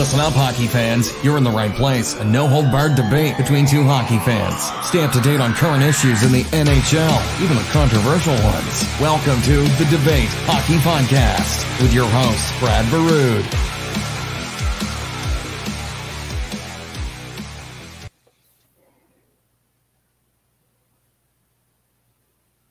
Listen up, hockey fans. You're in the right place. A no-hold-barred debate between two hockey fans. Stay up to date on current issues in the NHL, even the controversial ones. Welcome to The Debate Hockey Podcast with your host, Brad Burud.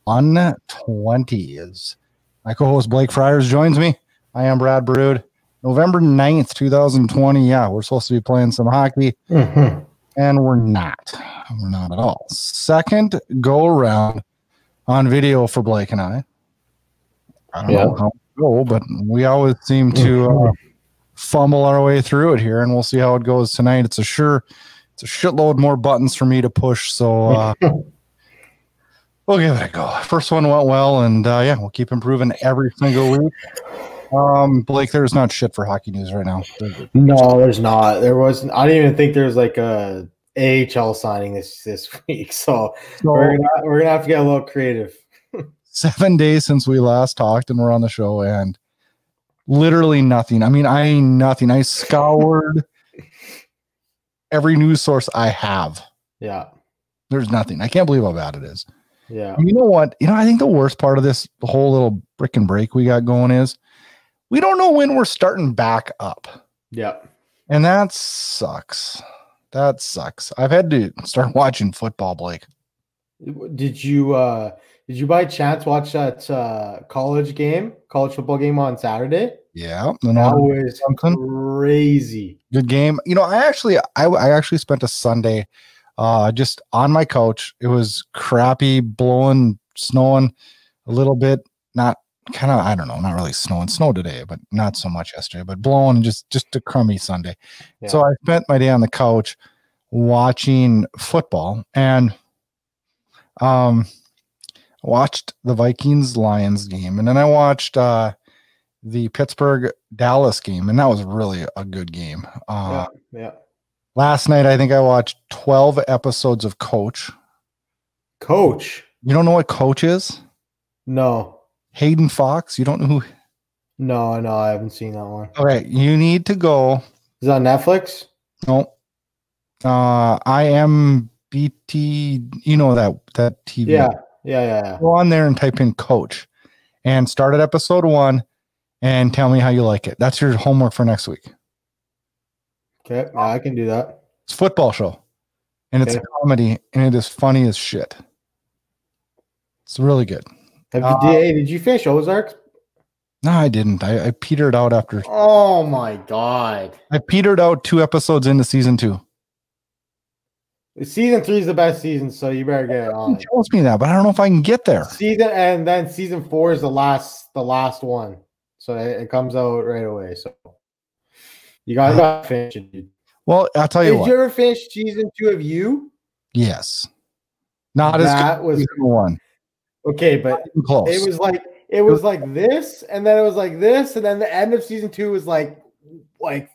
On 20 is my co-host Blake Friars joins me. I am Brad Burud. November 9th, 2020. Yeah, we're supposed to be playing some hockey, and we're not. We're not at all. Second go around on video for Blake and I. I don't know how it go, but we always seem to fumble our way through it here, and we'll see how it goes tonight. It's a shitload more buttons for me to push, so we'll give it a go. First one went well, and we'll keep improving every single week. Blake, there's not shit for hockey news right now. No, there's not. There wasn't. I didn't even think there's like a AHL signing this week. So we're gonna have to get a little creative. 7 days since we last talked, and we're on the show, and literally nothing. I mean, nothing. I scoured every news source I have. Yeah, there's nothing. I can't believe how bad it is. Yeah. And you know what? I think the worst part of this whole little brick and break we got going is we don't know when we're starting back up. Yeah. And that sucks. That sucks. I've had to start watching football, Blake. Did you by chance watch that college football game on Saturday? Yeah. That was crazy. Good game. I actually spent a Sunday just on my couch. It was crappy, blowing, snowing a little bit, not really snowing. Snow today, but not so much yesterday, but blowing, just a crummy Sunday. Yeah. So I spent my day on the couch watching football and watched the Vikings-Lions game. And then I watched the Pittsburgh-Dallas game, and that was really a good game. Yeah. Last night, I think I watched 12 episodes of Coach. Coach? You don't know what Coach is? No. Hayden Fox? You don't know who? No, I haven't seen that one. Okay, you need to go. Is it on Netflix? No. IMBT, that TV. Yeah. Go on there and type in Coach and start at episode 1 and tell me how you like it. That's your homework for next week. Okay, I can do that. It's a football show, and it's a comedy, and it is funny as shit. It's really good. Did you finish Ozark? No, I didn't. I petered out after. Oh my god! I petered out 2 episodes into season 2. Season 3 is the best season, so you better get it on. It tells me that, but I don't know if I can get there. Then season 4 is the last one, so it comes out right away. So you gotta finish it, dude. Well, I'll tell you what. Did you ever finish season 2 of You? Yes. Not as good as season 1. Okay, but close. It was like this, and then it was like this, and then the end of season 2 was like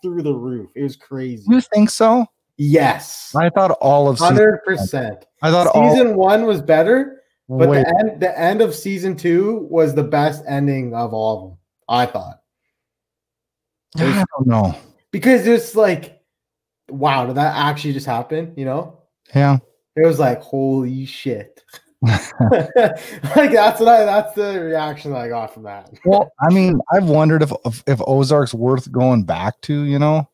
through the roof. It was crazy. You think so? Yes. I thought all of 100%. I thought season 1 was better, but the end of season 2 was the best ending of all of them, I thought. I don't know. Because it's like, wow, did that actually just happen? Yeah. It was like, holy shit. That's the reaction that I got from that. Well, I mean, I've wondered if Ozark's worth going back to, Yeah,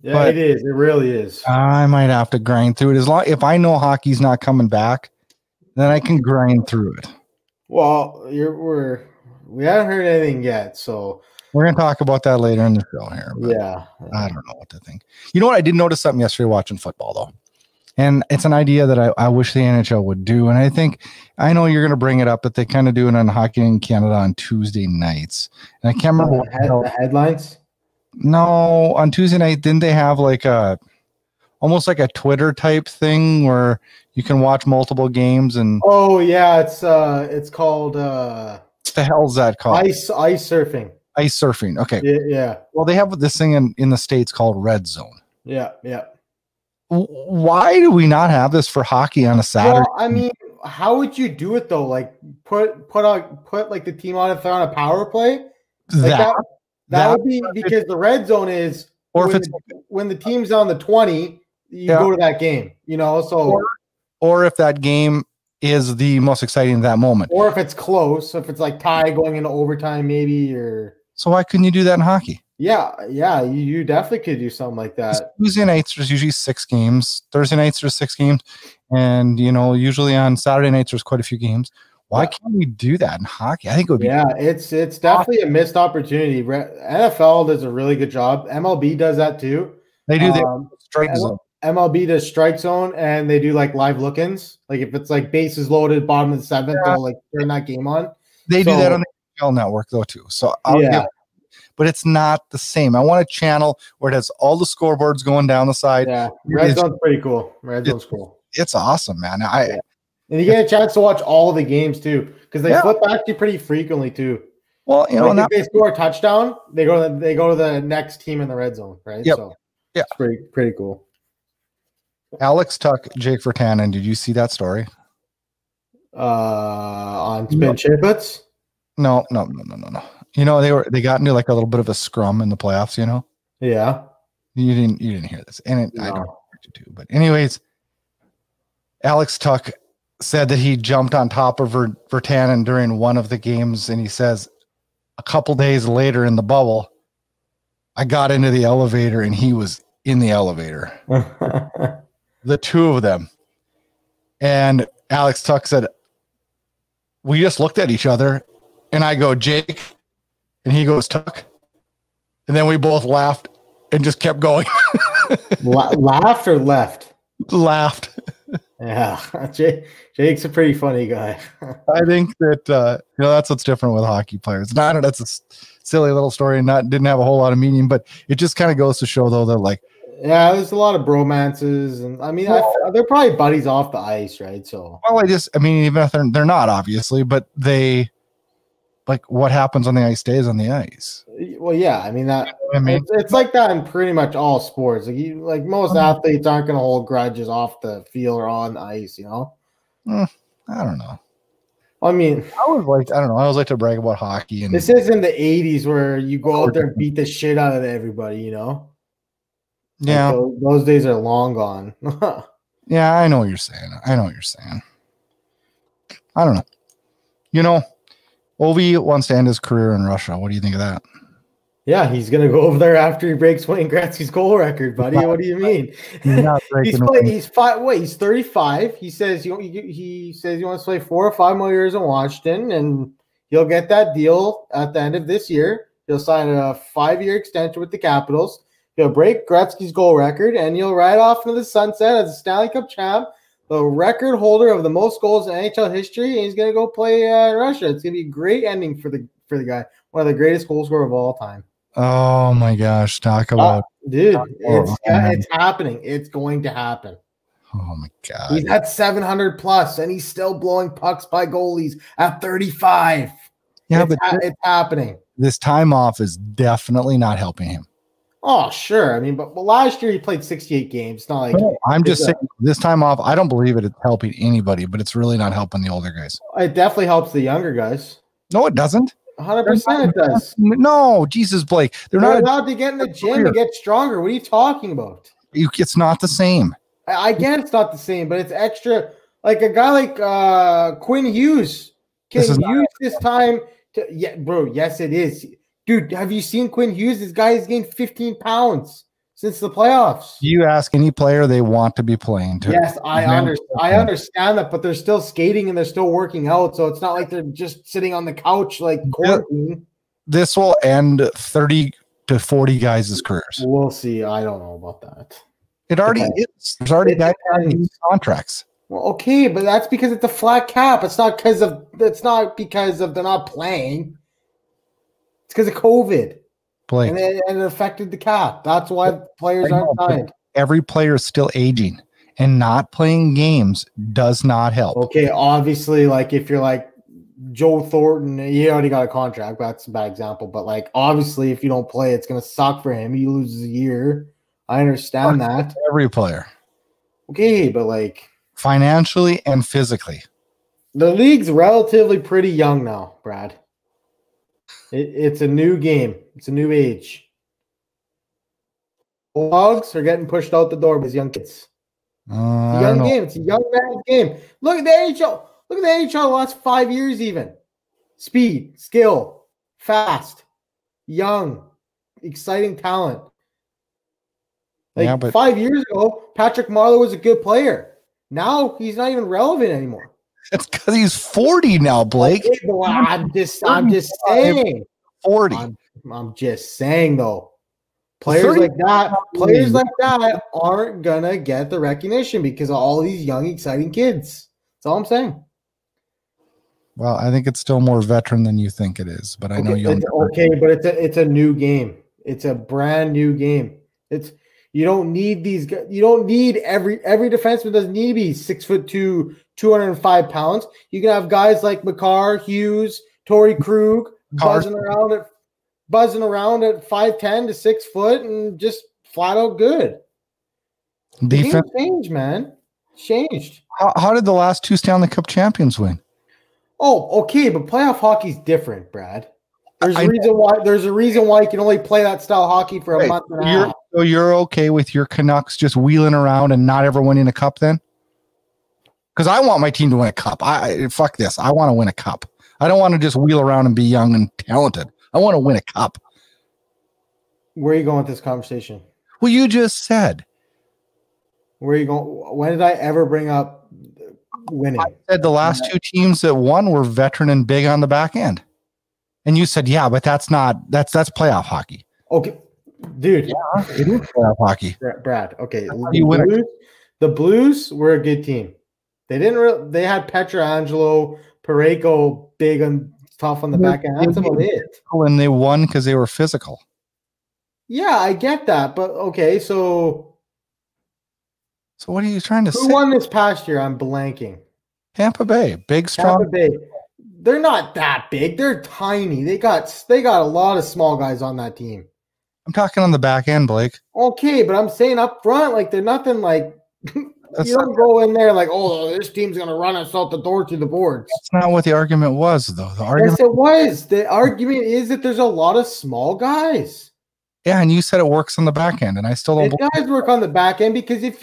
but it is. It really is. I might have to grind through it. If I know hockey's not coming back, then I can grind through it. Well, we haven't heard anything yet, so we're gonna talk about that later in the show here. Yeah. I don't know what to think. You know what? I did notice something yesterday watching football though. And it's an idea that I wish the NHL would do. And I know you're going to bring it up, but they kind of do it on Hockey in Canada on Tuesday nights. And I can't remember the headlines. No, on Tuesday night, didn't they have almost like a Twitter type thing where you can watch multiple games? And oh yeah, it's called what the hell's that called? Ice surfing. Ice surfing. Okay. Yeah. Well, they have this thing in the States called Red Zone. Yeah. Why do we not have this for hockey on a Saturday? Well, I mean, how would you do it though? Like put like the team on if they're on a power play? That would be because the red zone is Or if when the team's on the 20, you go to that game, so or if that game is the most exciting at that moment. Or if it's close, if it's like tie going into overtime, maybe, or so why couldn't you do that in hockey? Yeah, you definitely could do something like that. Tuesday nights there's usually 6 games. Thursday nights there's 6 games, and usually on Saturday nights there's quite a few games. Why can't we do that in hockey? I think it would be. Yeah, it's definitely a missed opportunity. NFL does a really good job. MLB does that too. They do the strike zone. MLB does strike zone, and they do like live look-ins. Like if it's like bases loaded, bottom of the 7th, they'll like turn that game on. They do that on the NHL network though too. So but it's not the same. I want a channel where it has all the scoreboards going down the side. Yeah, Red Zone's pretty cool. Red Zone's cool. It's awesome, man. And you get a chance to watch all the games too, because they flip back to you pretty frequently too. Well, if they score a touchdown, they go to the next team in the red zone, right? Yep. So yeah, it's pretty cool. Alex Tuck, Jake Virtanen. Did you see that story? On Spin Chicklets? No. They got into like a little bit of a scrum in the playoffs. Yeah. You didn't hear this, and I don't know what to do. But anyways, Alex Tuck said that he jumped on top of Virtanen during one of the games, and he says a couple days later in the bubble, I got into the elevator and he was in the elevator. The two of them. And Alex Tuck said, we just looked at each other and I go, Jake, and he goes, Tuck. And then we both laughed and just kept going. Laughed or left? Laughed. Yeah, Jake's a pretty funny guy. I think that that's what's different with hockey players. And I don't know, that's a silly little story and didn't have a whole lot of meaning, but it just kind of goes to show though that like, yeah, there's a lot of bromances, and I mean, they're probably buddies off the ice, right? So, well, even if they're not obviously, but they like what happens on the ice stays on the ice. Well, yeah, I mean it's like that in pretty much all sports. Like most athletes aren't going to hold grudges off the field or on the ice, I don't know. I mean, I always like to brag about hockey, and this isn't the '80s where you go out there and beat the shit out of everybody, Yeah, like those days are long gone. Yeah, I know what you're saying. I don't know. Ovi wants to end his career in Russia. What do you think of that? Yeah, he's gonna go over there after he breaks Wayne Gretzky's goal record, buddy. What do you mean? He's 35. He says he wants to play 4 or 5 more years in Washington, and he'll get that deal at the end of this year. He'll sign a 5-year extension with the Capitals. He'll break Gretzky's goal record, and he'll ride off into the sunset as a Stanley Cup champ, the record holder of the most goals in NHL history, and he's going to go play in Russia. It's going to be a great ending for the guy, one of the greatest goal scorers of all time. Oh, my gosh. It's happening. It's going to happen. Oh, my God. He's at 700+, and he's still blowing pucks by goalies at 35. Yeah, it's happening. This time off is definitely not helping him. Oh, sure. I mean, but last year he played 68 games. It's not like I'm just saying this time off, I don't believe it's helping anybody, but it's really not helping the older guys. It definitely helps the younger guys. No, it doesn't. 100% it does. No, Jesus, Blake. They're not allowed to get in the gym to get stronger. What are you talking about? It's not the same. I get it's not the same, but it's extra. Like a guy like Quinn Hughes can use this time to. Yeah, bro. Yes, it is. Dude, have you seen Quinn Hughes? This guy has gained 15 pounds since the playoffs. You ask any player, they want to be playing. Yes, I understand that, but they're still skating and they're still working out, so it's not like they're just sitting on the couch like quarantine. This will end 30 to 40 guys' careers. We'll see. I don't know about that. It already is. There's already guys having contracts. Well, okay, but that's because it's a flat cap. It's not because of they're not playing. It's because of COVID. Blake. And it affected the cap. That's why players aren't signed. Every player is still aging, and not playing games does not help. Okay, obviously, like if you're like Joe Thornton, he already got a contract. That's a bad example. But like obviously, if you don't play, it's going to suck for him. He loses a year. I understand that. Every player. Okay, but like financially and physically. The league's relatively pretty young now, Brad. It's a new game. It's a new age. Bulldogs are getting pushed out the door with young kids. It's a young game. It's a young man's game. Look at the NHL. Look at the NHL the last 5 years even. Speed, skill, fast, young, exciting talent. Like 5 years ago, Patrick Marleau was a good player. Now he's not even relevant anymore. It's because he's 40 now, Blake. Okay, well, I'm just saying. 40. I'm just saying though. Players like that aren't gonna get the recognition because of all these young, exciting kids. That's all I'm saying. Well, I think it's still more veteran than you think it is, but I know young. Okay, but it's a new game. It's a brand new game. You don't need these guys. You don't need every defenseman doesn't need to be 6'2", 205 pounds. You can have guys like Makar, Hughes, Torrey Krug buzzing around at 5'10" to 6 foot and just flat out good. Defense changed, man. Changed. How did the last 2 Stanley Cup champions win? Oh, okay, but playoff hockey's different, Brad. There's a reason why you can only play that style of hockey for a month and a half. So you're okay with your Canucks just wheeling around and not ever winning a cup then? Because I want my team to win a cup. Fuck this. I want to win a cup. I don't want to just wheel around and be young and talented. I want to win a cup. Where are you going with this conversation? Well, you just said. Where are you going? When did I ever bring up winning? I said the last 2 teams that won were veteran and big on the back end. And you said, yeah, but that's playoff hockey. Okay. Dude. Yeah, it is playoff hockey. Brad, okay. The Blues were a good team. They had Pietrangelo, Parayko, big and tough on the back end. That's about it. And they won because they were physical. Yeah, I get that. But okay, so what are you trying to say? Who won this past year? I'm blanking. Tampa Bay. Big, strong. Tampa Bay. They're not that big. They're tiny. They got a lot of small guys on that team. I'm talking on the back end, Blake. Okay, but I'm saying up front, like they're nothing like you don't go in there like, oh, this team's gonna run us out the door to the boards. That's not what the argument was, though. Yes, it was. The argument is that there's a lot of small guys. Yeah, and you said it works on the back end, and I still don't. It does work on the back end because if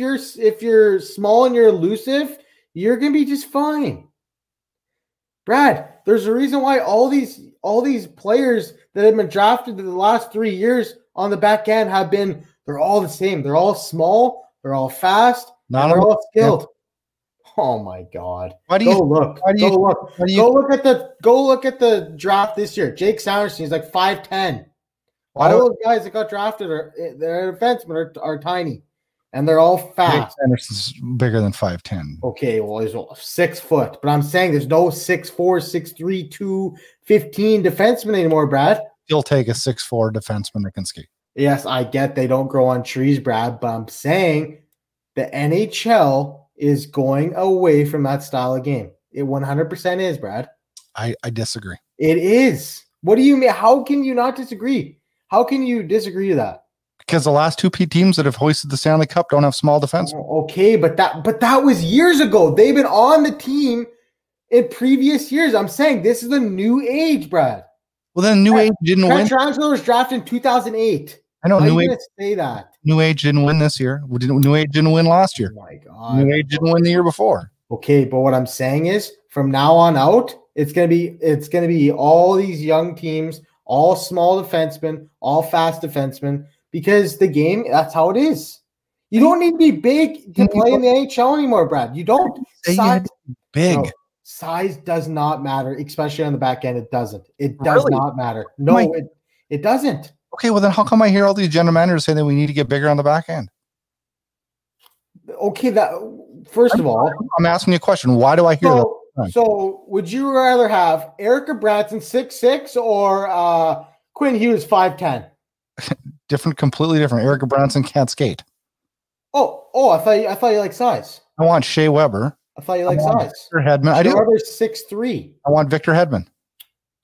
you're small and you're elusive, you're gonna be just fine. Brad, there's a reason why all these players that have been drafted in the last 3 years on the back end they're all the same. They're all small, they're all fast, they're all skilled. Oh my God. Go look at the draft this year. Jake Sanderson is like 5'10". All those guys that got drafted their defensemen are tiny. And they're all fast. Jake Sanderson's bigger than 5'10". Okay, well, he's 6 foot. But I'm saying there's no 6'4", 6'3", 215 defenseman anymore, Brad. You'll take a 6'4" defenseman that can skate. Yes, I get they don't grow on trees, Brad, but I'm saying the NHL is going away from that style of game. It 100% is, Brad. I disagree. It is. What do you mean? How can you not disagree? How can you disagree to that? Because the last 2 teams that have hoisted the Stanley Cup don't have small defensemen. Okay, but that was years ago. They've been on the team in previous years. I'm saying this is the new age, Brad. Well, then New Age didn't win. Pietrangelo was drafted in 2008. I know. New Age say that. New Age didn't win this year. New Age didn't win last year. Oh my God. New Age didn't win the year before. Okay, but what I'm saying is, from now on out, it's gonna be all these young teams, all small defensemen, all fast defensemen. Because the game, that's how it is. You don't need to be big to play in the NHL anymore, Brad. You don't. Size does not matter, especially on the back end. It doesn't. It does not matter. No, it doesn't. Okay, well then how come I hear all these general managers saying that we need to get bigger on the back end? Okay, first of all, I'm asking you a question. Why do I hear that? So would you rather have Erica Branson 6'6" or Quinn Hughes 5'10"? Completely different. Erica Branson can't skate. Oh, I thought you like size. I want Shea Weber. I thought you like size. Victor Hedman. Shea Weber's 6'3". I want Victor Hedman.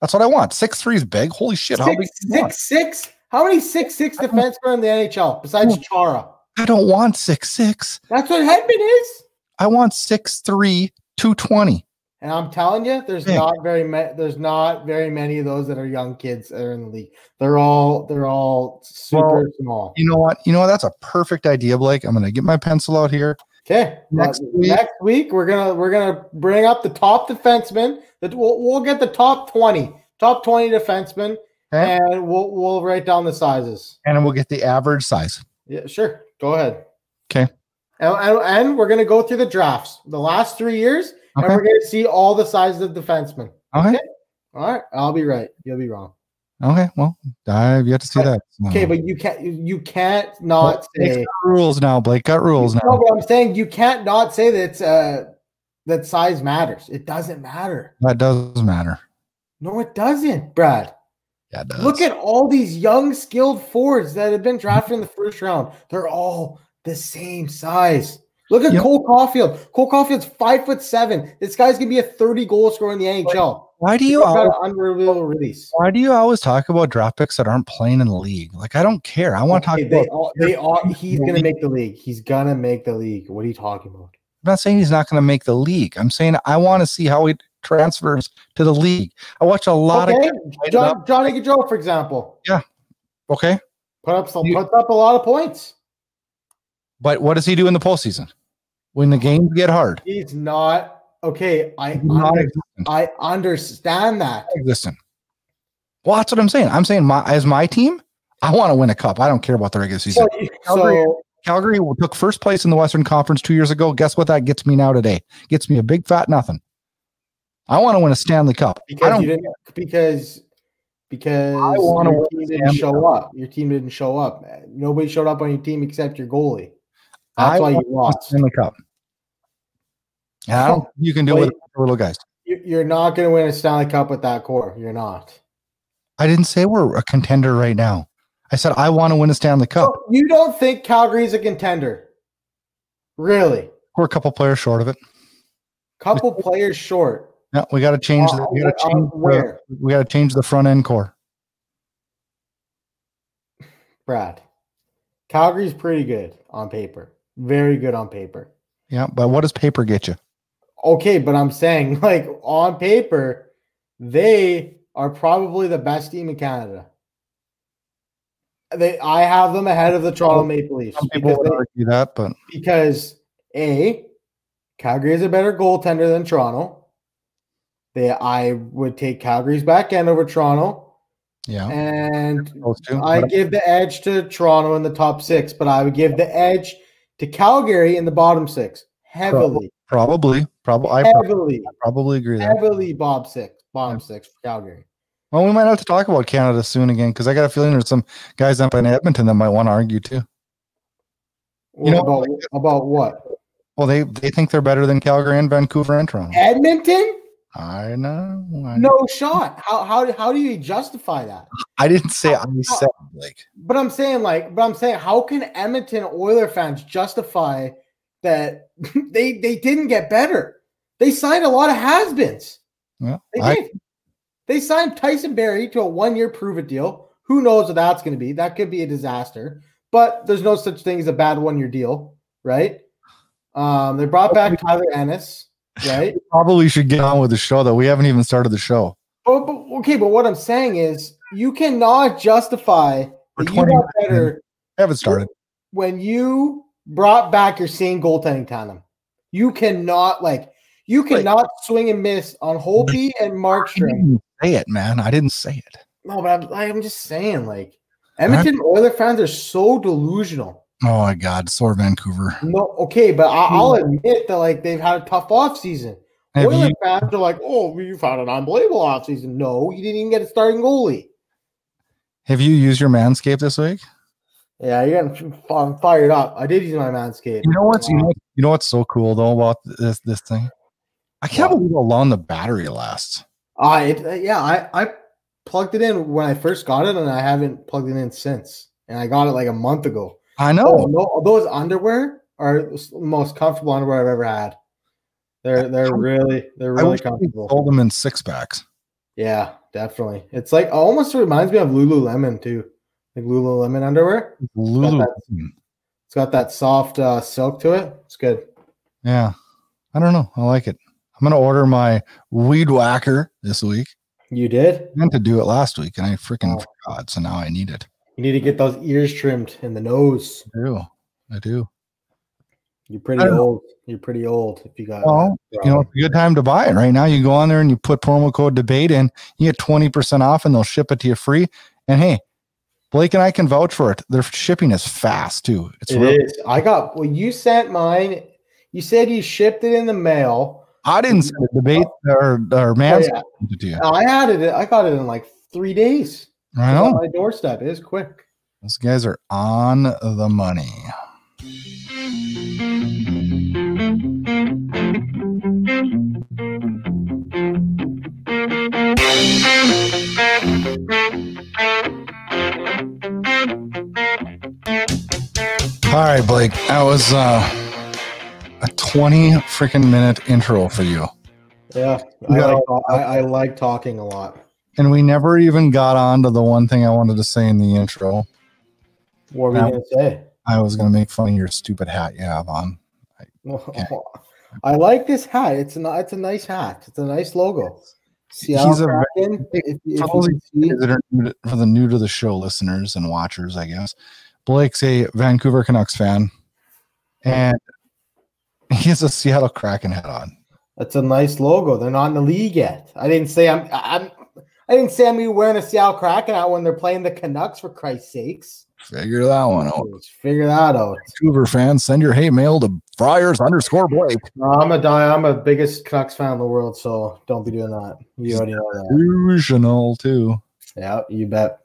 That's what I want. 6'3" is big. Holy shit. How big? 6'6"? How many 6'6" defensemen are in the NHL besides Chara? I don't want 6'6". That's what Hedman is. I want 6'3", 220. And I'm telling you, there's not very many of those that are young kids that are in the league. They're all super small. You know what? That's a perfect idea, Blake. I'm gonna get my pencil out here. Okay. Next week we're gonna bring up the top defensemen. That we'll get the top 20 defensemen, and we'll write down the sizes. And then we'll get the average size. Yeah, sure. Go ahead. Okay. And we're gonna go through the drafts the last 3 years. Okay. And we're going to see all the sizes of defensemen. Okay. All right. I'll be right. You'll be wrong. Okay. Well, I've yet to see that. Okay, but you can't not say rules now. Blake got rules now. No, but I'm saying you can't not say that that size matters. It doesn't matter. That does matter. No, it doesn't, Brad. Yeah, it does. Look at all these young, skilled forwards that have been drafted in the first round. They're all the same size. Look at Cole Caulfield. Cole Caulfield's 5'7". This guy's gonna be a 30-goal scorer in the NHL. Why do you release? Why do you always talk about draft picks that aren't playing in the league? Like, I don't care. I want to talk about. He's gonna make the league. He's gonna make the league. What are you talking about? I'm not saying he's not gonna make the league. I'm saying I want to see how he transfers to the league. I watch a lot of Johnny Gaudreau, for example. Yeah. Okay. Puts up a lot of points. But what does he do in the postseason? When the games get hard, he's not okay. I understand that. Existent. Well, that's what I'm saying. I'm saying as my team, I want to win a cup. I don't care about the regular season. Calgary took first place in the Western Conference 2 years ago. Guess what that gets me now today? Gets me a big fat nothing. I want to win a Stanley Cup. Because I want to win. Didn't show up. Your team didn't show up. Nobody showed up on your team except your goalie. That's why you lost in the cup. And I don't think you can do it with little guys. You're not going to win a Stanley Cup with that core. You're not. I didn't say we're a contender right now. I said I want to win a Stanley Cup. So you don't think Calgary's a contender? Really? We're a couple players short of it. Couple players short. Yeah, we got to change. We got to change the front end core. Brad, Calgary's pretty good on paper. Very good on paper. Yeah, but what does paper get you? Okay, but I'm saying, like, on paper, they are probably the best team in Canada. I have them ahead of the Toronto Maple Leafs. Some people would argue that, but because Calgary is a better goaltender than Toronto. I would take Calgary's back end over Toronto. Yeah, and I give the edge to Toronto in the top 6, but I would give the edge to Calgary in the bottom 6 heavily. Probably. I probably agree. Heavily bottom 6 for Calgary. Well, we might have to talk about Canada soon again because I got a feeling there's some guys up in Edmonton that might want to argue too. About what? Well, they think they're better than Calgary and Vancouver and Toronto. Edmonton? I know. No shot. How do you justify that? I didn't say I said like. But I'm saying how can Edmonton Oiler fans justify that they didn't get better? They signed a lot of has-beens. Yeah, they did. They signed Tyson Barrie to a 1-year prove-it deal. Who knows what that's going to be? That could be a disaster. But there's no such thing as a bad 1-year deal, right? They brought back Tyler Ennis. Right? We probably should get on with the show, though. We haven't even started the show. But what I'm saying is you cannot justify that you got better. Haven't started. When you brought back your same goaltending tandem. You cannot swing and miss on Holtby and Markstrom. I didn't say it, man. I didn't say it. No, but I'm just saying, like, Edmonton Oilers fans are so delusional. Oh my God, sore Vancouver. No, okay, but I'll admit that like they've had a tough offseason. Oilers fans are like, oh, you've had an unbelievable offseason. No, you didn't even get a starting goalie. Have you used your Manscaped this week? Yeah, you're getting fired up. I did use my Manscaped. You know what's so cool though about this thing? I can't believe how long the battery lasts. I plugged it in when I first got it, and I haven't plugged it in since. And I got it like a month ago. I know. Those underwear are the most comfortable underwear I've ever had. They're really comfortable. Hold them in 6-packs. Yeah, definitely. It's like almost reminds me of Lululemon too, like Lululemon underwear. It's got that soft silk to it. It's good. Yeah, I don't know. I like it. I'm going to order my weed whacker this week. You did? I meant to do it last week, and I freaking forgot, so now I need it. You need to get those ears trimmed and the nose. I do. You're pretty old. You're pretty old if you got it's a good time to buy it right now. You go on there and you put promo code debate in, you get 20% off and they'll ship it to you free. And hey, Blake and I can vouch for it. Their shipping is fast too. It is. You sent mine. You said you shipped it in the mail. I didn't send it. Debate or man sent it to you. I got it in like 3 days. I know. On my doorstep. It is quick. Those guys are on the money. All right, Blake. That was a 20 freaking minute intro for you. Yeah, I like talking a lot. And we never even got on to the one thing I wanted to say in the intro. What were you going to say? I was going to make fun of your stupid hat you have on. I like this hat. It's a nice hat. It's a nice logo. Seattle Kraken. For the new to the show listeners and watchers, I guess. Blake's a Vancouver Canucks fan, and he has a Seattle Kraken hat on. That's a nice logo. They're not in the league yet. I didn't say I'm going to be wearing a Seattle Kraken hat when they're playing the Canucks, for Christ's sakes. Figure that one out. Figure that out. Vancouver fans, send your hate mail to Friars_Blake. I'm a biggest Canucks fan in the world, so don't be doing that. You already know that. Delusional too. Yeah, you bet.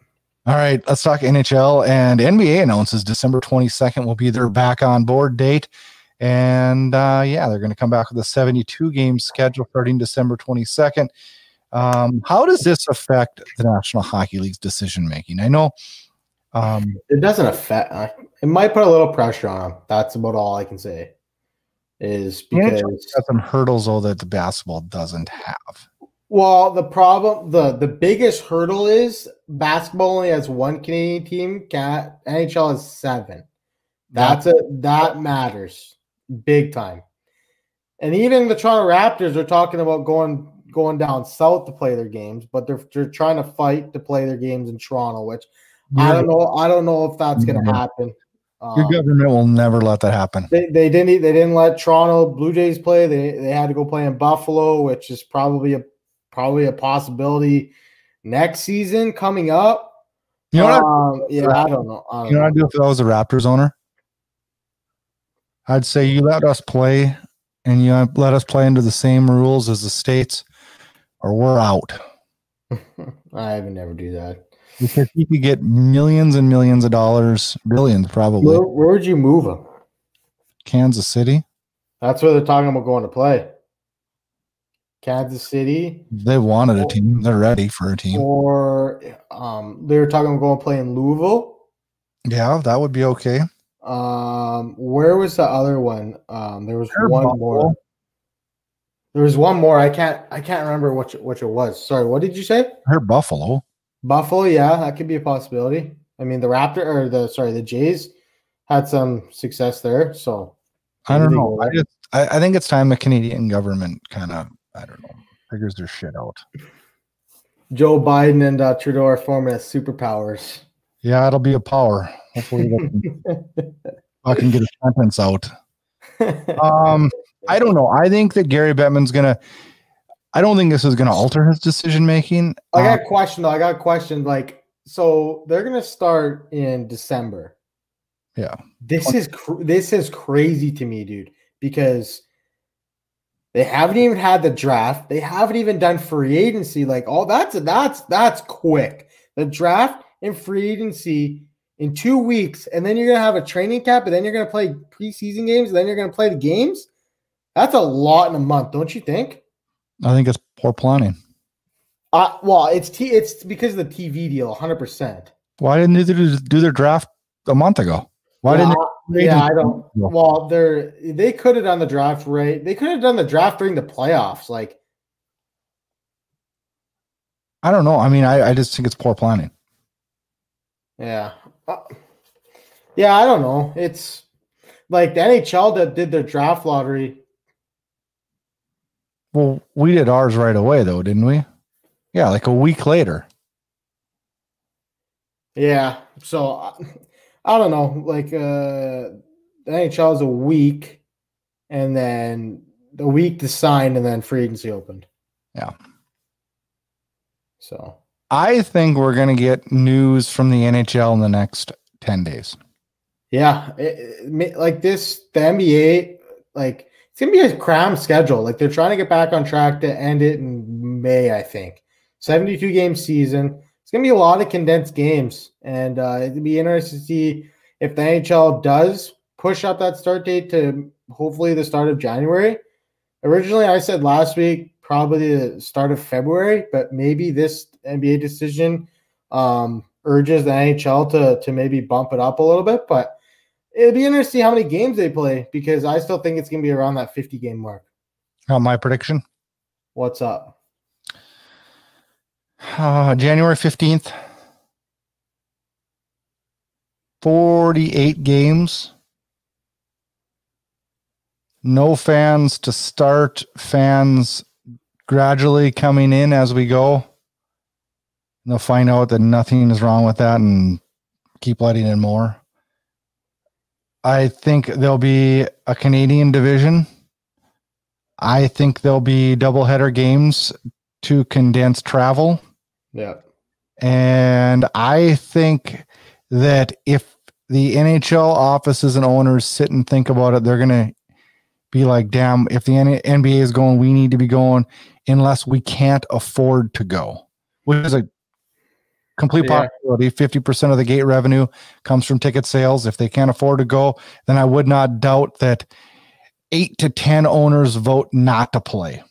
All right, let's talk NHL. And NBA announces December 22nd will be their back on board date. And they're going to come back with a 72-game schedule starting December 22nd. How does this affect the National Hockey League's decision making? I know it doesn't affect. It might put a little pressure on them. That's about all I can say. Is because it's got some hurdles though that the basketball doesn't have. Well, the problem, the biggest hurdle is basketball only has one Canadian team. NHL has 7. That matters big time. And even the Toronto Raptors are talking about going down south to play their games, but they're trying to fight to play their games in Toronto, which I don't know if that's going to happen. Your government will never let that happen. They didn't let Toronto Blue Jays play. They had to go play in Buffalo, which is probably a possibility next season coming up. You know I don't know. You know what I'd do if I was a Raptors owner? I'd say you let us play, and you let us play under the same rules as the states, or we're out. I would never do that. Because you could get millions and millions of dollars, billions probably. Where would you move them? Kansas City. That's where they're talking about going to play. Kansas City. They wanted a team. They're ready for a team. Or they were talking about going to play in Louisville. Yeah, that would be okay. Where was the other one? There was one more. There was one more. I can't remember which it was. Sorry, what did you say? I heard Buffalo. Buffalo, yeah, that could be a possibility. I mean, the Jays had some success there. So I don't know. I think it's time the Canadian government kind of, I don't know, figures their shit out. Joe Biden and Trudeau are forming as superpowers. Yeah, it'll be a power. Hopefully I can get a sentence out. I don't know. I think that Gary Bettman's I don't think this is going to alter his decision making. I got a question though. I got a question. Like, so they're going to start in December. Yeah. This is crazy to me, dude, because they haven't even had the draft. They haven't even done free agency. Like, that's quick. The draft and free agency in 2 weeks, and then you're going to have a training camp, and then you're going to play preseason games, and then you're going to play the games. That's a lot in a month, don't you think? I think it's poor planning. Well, it's because of the TV deal, 100%. Why didn't they do their draft a month ago? Why didn't they? Yeah, I don't. Well, they could have done the draft right. They could have done the draft during the playoffs. Like, I don't know. I mean, I just think it's poor planning. Yeah. I don't know. It's like the NHL that did their draft lottery. Well, we did ours right away, though, didn't we? Yeah, like a week later. Yeah. So I don't know. Like the NHL is a week, and then the week to sign, and then free agency opened. Yeah. So I think we're going to get news from the NHL in the next 10 days. Yeah. Like this, the NBA, like it's going to be a cram schedule. Like they're trying to get back on track to end it in May, I think. 72-game season. It's going to be a lot of condensed games. And it'd be interesting to see if the NHL does push up that start date to hopefully the start of January. Originally, I said last week, probably the start of February, but maybe this NBA decision urges the NHL to maybe bump it up a little bit. But it'd be interesting to see how many games they play, because I still think it's going to be around that 50-game mark. My prediction? What's up? January 15th. 48 games. No fans to start, fans gradually coming in as we go. And they'll find out that nothing is wrong with that and keep letting in more. I think there'll be a Canadian division. I think there'll be doubleheader games to condense travel. Yeah. And I think that if the NHL offices and owners sit and think about it, they're going to be like, damn, if the NBA is going, we need to be going, unless we can't afford to go, which is a complete possibility. 50% of the gate revenue comes from ticket sales. If they can't afford to go, then I would not doubt that 8 to 10 owners vote not to play.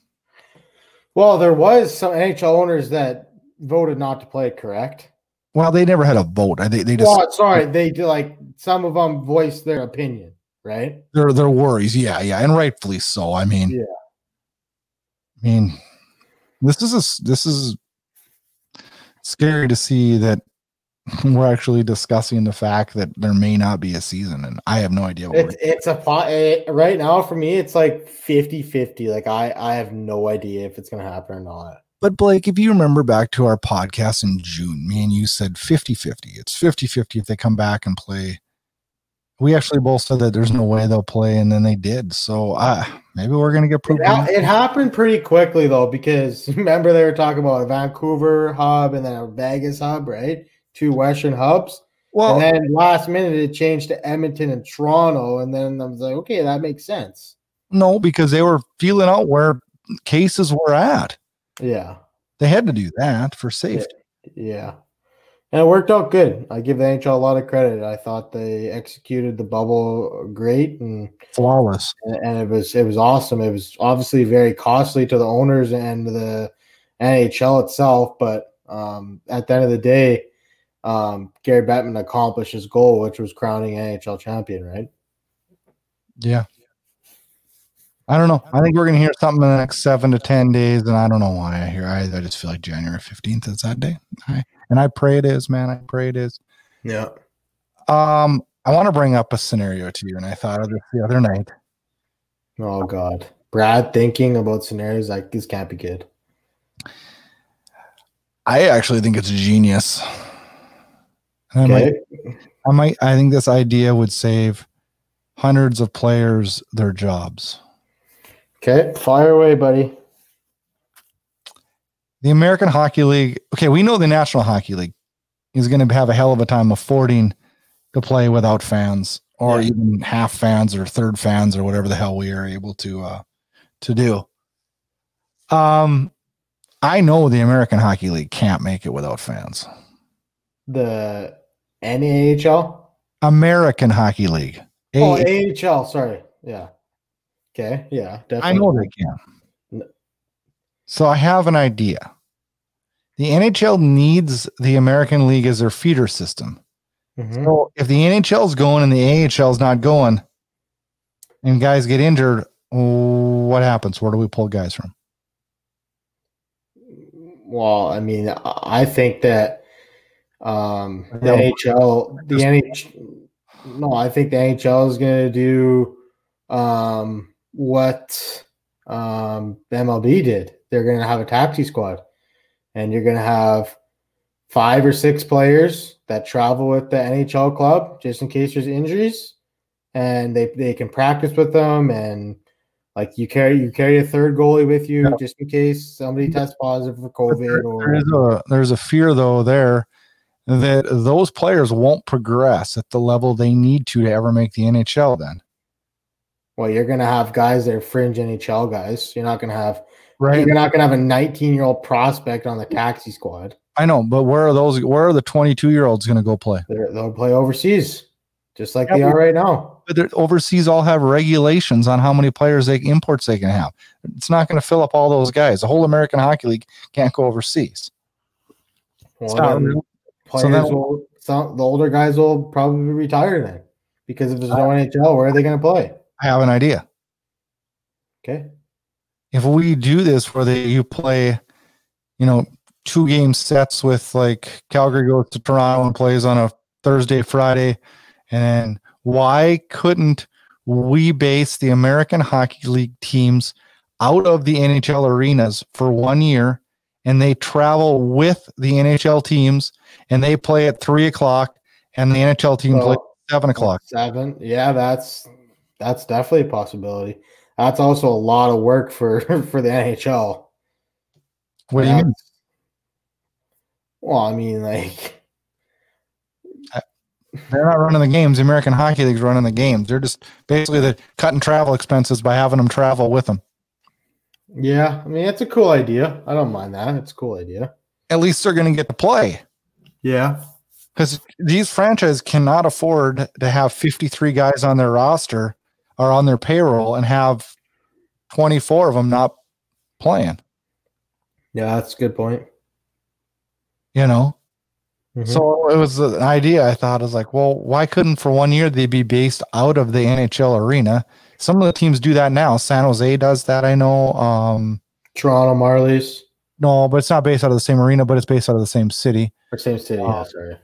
Well, there was some NHL owners that voted not to play, correct? Well, they never had a vote. They just. Well, sorry, they did, like some of them voiced their opinion, right? Their worries, yeah, and rightfully so. I mean, this is scary to see that we're actually discussing the fact that there may not be a season, and I have no idea what it's right now for me. It's like 50-50. Like I have no idea if it's going to happen or not. But Blake, if you remember back to our podcast in June, me and you said 50-50. It's 50-50 if they come back and play. We actually both said that there's no way they'll play, and then they did. So maybe we're going to get proved. It happened pretty quickly, though, because remember they were talking about a Vancouver hub and then a Vegas hub, right? 2 Western hubs. Well, and then last minute it changed to Edmonton and Toronto, and then I was like, okay, that makes sense. No, because they were feeling out where cases were at. Yeah. They had to do that for safety. Yeah. And it worked out good. I give the NHL a lot of credit. I thought they executed the bubble great and flawless. And it was awesome. It was obviously very costly to the owners and the NHL itself, but at the end of the day, Gary Bettman accomplished his goal, which was crowning NHL champion, right? Yeah. I don't know. I think we're going to hear something in the next 7 to 10 days, and I don't know why I hear. I just feel like January 15th is that day. And I pray it is, man. I pray it is. Yeah. I want to bring up a scenario to you, and I thought of this the other night. Oh, God. Brad thinking about scenarios like this can't be good. I actually think it's genius. And I think this idea would save hundreds of players their jobs. Okay, fire away, buddy. The American Hockey League. Okay, we know the National Hockey League is going to have a hell of a time affording to play without fans, or even half fans or third fans or whatever the hell we are able to do. I know the American Hockey League can't make it without fans. The NAHL? American Hockey League. Oh, AHL, sorry. Yeah. Okay, yeah, definitely. I know they can. So I have an idea. The NHL needs the American League as their feeder system. Mm-hmm. So if the NHL is going and the AHL is not going and guys get injured, what happens? Where do we pull guys from? Well, I mean, I think that I think the NHL is going to do what the MLB did. They're going to have a taxi squad, and you're going to have 5 or 6 players that travel with the NHL club just in case there's injuries, and they can practice with them, and like you carry a third goalie with you just in case somebody tests positive for COVID. There's a fear though there that those players won't progress at the level they need to ever make the NHL then. Well, you're going to have guys that are fringe NHL guys. You're not going to have right. You're not going to have a 19-year-old prospect on the taxi squad. I know, but where are the 22-year-olds going to go play? They'll play overseas, just like they are right now. But overseas all have regulations on how many players imports they can have. It's not going to fill up all those guys. The whole American Hockey League can't go overseas. Well, the older guys will probably retire then, because if there's no NHL, where are they going to play? I have an idea. Okay. If we do this where you play, 2-game sets with like Calgary goes to Toronto and plays on a Thursday, Friday, and why couldn't we base the American Hockey League teams out of the NHL arenas for 1 year, and they travel with the NHL teams and they play at 3:00 and the NHL team plays at 7:00? 7. Yeah, that's definitely a possibility. That's also a lot of work for the NHL. What do you mean? Well, I mean, like, they're not running the games. The American Hockey League's running the games. They're just basically cutting travel expenses by having them travel with them. Yeah, I mean, it's a cool idea. I don't mind that. It's a cool idea. At least they're going to get to play. Yeah. Because these franchises cannot afford to have 53 guys on their roster or on their payroll and have 24 of them not playing. Yeah, that's a good point. Mm-hmm. So it was an idea I thought. I was like, well, why couldn't for 1 year they be based out of the NHL arena? Some of the teams do that now. San Jose does that, I know. Toronto Marlies. No, but it's not based out of the same arena, but it's based out of the same city. Or same city, yeah, sorry.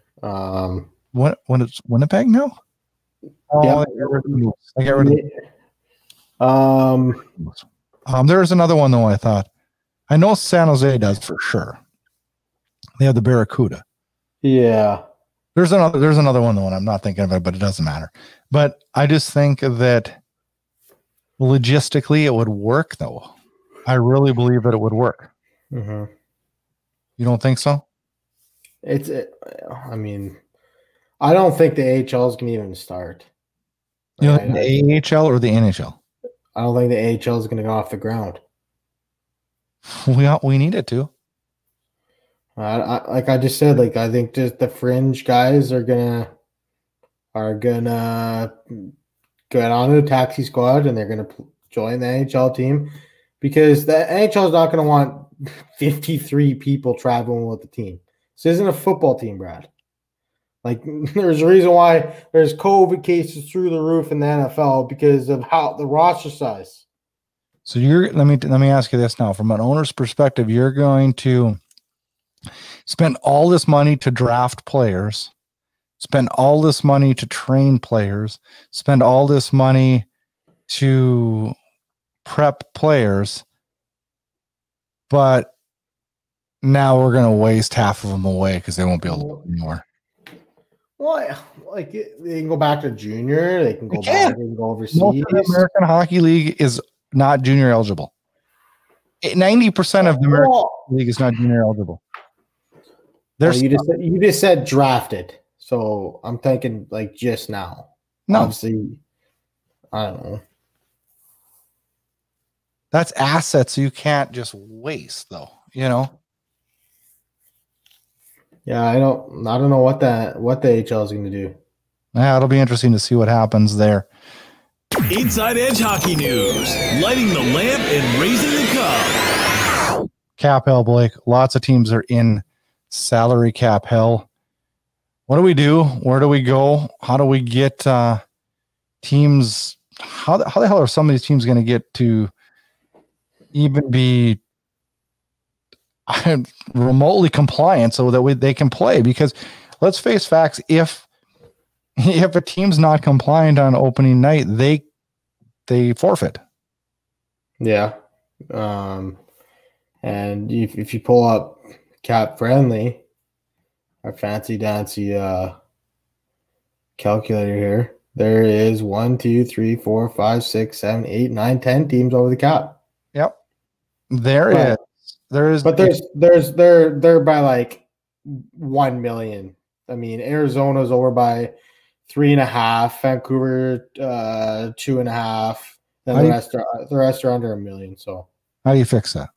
When it's Winnipeg now? Yeah. I got rid of it. There's another one though, I thought. I know San Jose does for sure. They have the Barracuda. Yeah. There's another one though, and I'm not thinking of it, but it doesn't matter. But I just think that logistically it would work though. I really believe that it would work. Mm-hmm. You don't think so? I mean, I don't think the AHL is going to even start. The AHL or the NHL? I don't think the AHL is going to go off the ground. We need it to. Like I just said, like I think just the fringe guys are gonna get on the taxi squad and they're gonna join the NHL team, because the NHL is not gonna want 53 people traveling with the team. This isn't a football team, Brad. Like, there's a reason why there's COVID cases through the roof in the NFL, because of how the roster size. So let me ask you this now, from an owner's perspective, you're going to spend all this money to draft players, spend all this money to train players, spend all this money to prep players, but now we're going to waste half of them away because they won't be able to do anymore. Well, like they can go back to junior, they can go back and go overseas. The American Hockey League is not junior eligible. 90% of the American League is not junior eligible. You just said drafted, so I'm thinking like just now. No, obviously, I don't know. That's assets you can't just waste, though. Yeah, I don't know what the AHL is going to do. Yeah, it'll be interesting to see what happens there. Inside Edge Hockey News, lighting the lamp and raising the cup. Cap hell, Blake. Lots of teams are in salary cap hell. What do we do? Where do we go? How do we get teams? How the hell are some of these teams going to get to even be remotely compliant so that they can play? Because let's face facts, if a team's not compliant on opening night, they forfeit. Yeah. And if you pull up Cap Friendly, our fancy dancy calculator here, there is 1, 2, 3, 4, 5, 6, 7, 8, 9, 10 teams over the cap. Yep. There is. But they're by like 1 million. I mean, Arizona's over by 3.5, Vancouver 2.5. Then the rest are under 1 million. So how do you fix that?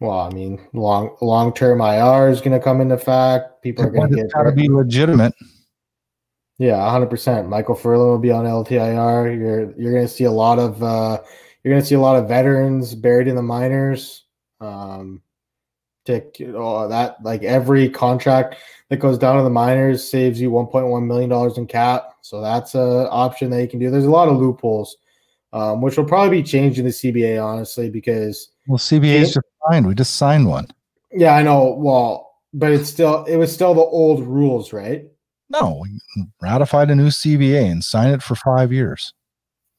Well, I mean, long-term IR is going to come into fact. People are going to get. Got to be legitimate. Yeah, 100%. Michael Furlan will be on LTIR. You're going to see a lot of veterans buried in the minors. That like every contract that goes down to the minors saves you $1.1 million in cap. So that's an option that you can do. There's a lot of loopholes, which will probably be changed in the CBA, honestly, because CBA is just signed. We just signed one. Yeah, I know. Well, but it was still the old rules, right? No, we ratified a new CBA and signed it for 5 years.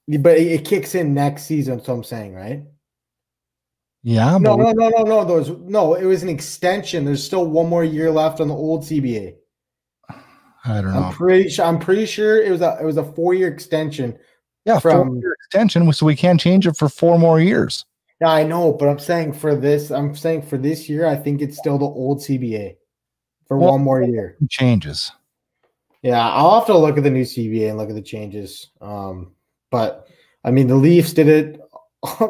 But it kicks in next season. That's what I'm saying, right? Yeah. No. It was an extension. There's still 1 more year left on the old CBA. I don't know. I'm pretty sure it was a 4-year extension. Yeah, 4-year extension, so we can't change it for 4 more years. Yeah, I know, but I'm saying for this year, I think it's still the old CBA for 1 more year. Changes. Yeah, I'll have to look at the new CBA and look at the changes. But I mean, the Leafs did it.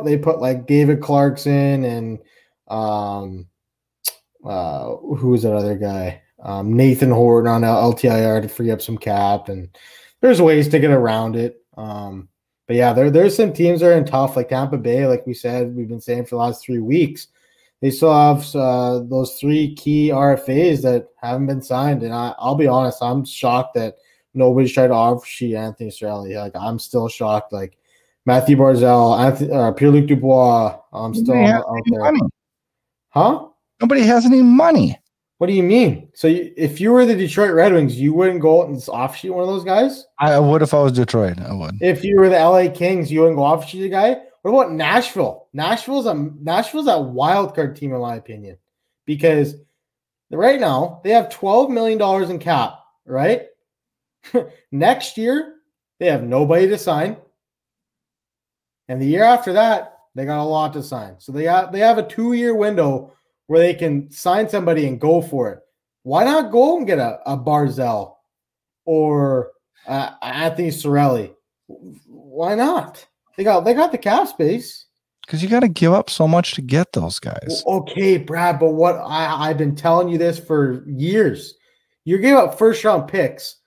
They put like David Clarkson and who was that other guy? Nathan Horton on LTIR to free up some cap, and there's ways to get around it. But yeah, there's some teams that are in tough, like Tampa Bay, like we've been saying for the last 3 weeks. They still have those 3 key RFAs that haven't been signed. And I'll be honest, I'm shocked that nobody's tried to offer sheet Anthony Cirelli. Like, I'm still shocked. Like, Matthew Barzal, Pierre-Luc Dubois, I'm still out there. Money. Huh? Nobody has any money. What do you mean? So if you were the Detroit Red Wings, you wouldn't go out and off-sheet one of those guys? I would if I was Detroit. I would. If you were the LA Kings, you wouldn't go off-sheet a guy? What about Nashville? Nashville's a wild card team, in my opinion, because right now they have $12 million in cap, right? Next year, they have nobody to sign. And the year after that, they got a lot to sign. So they have a 2-year window where they can sign somebody and go for it. Why not go and get a Barzal or Anthony Cirelli? Why not? They got the cap space. Because you got to give up so much to get those guys. Well, okay, Brad, but what I've been telling you this for years. You're giving up first-round picks.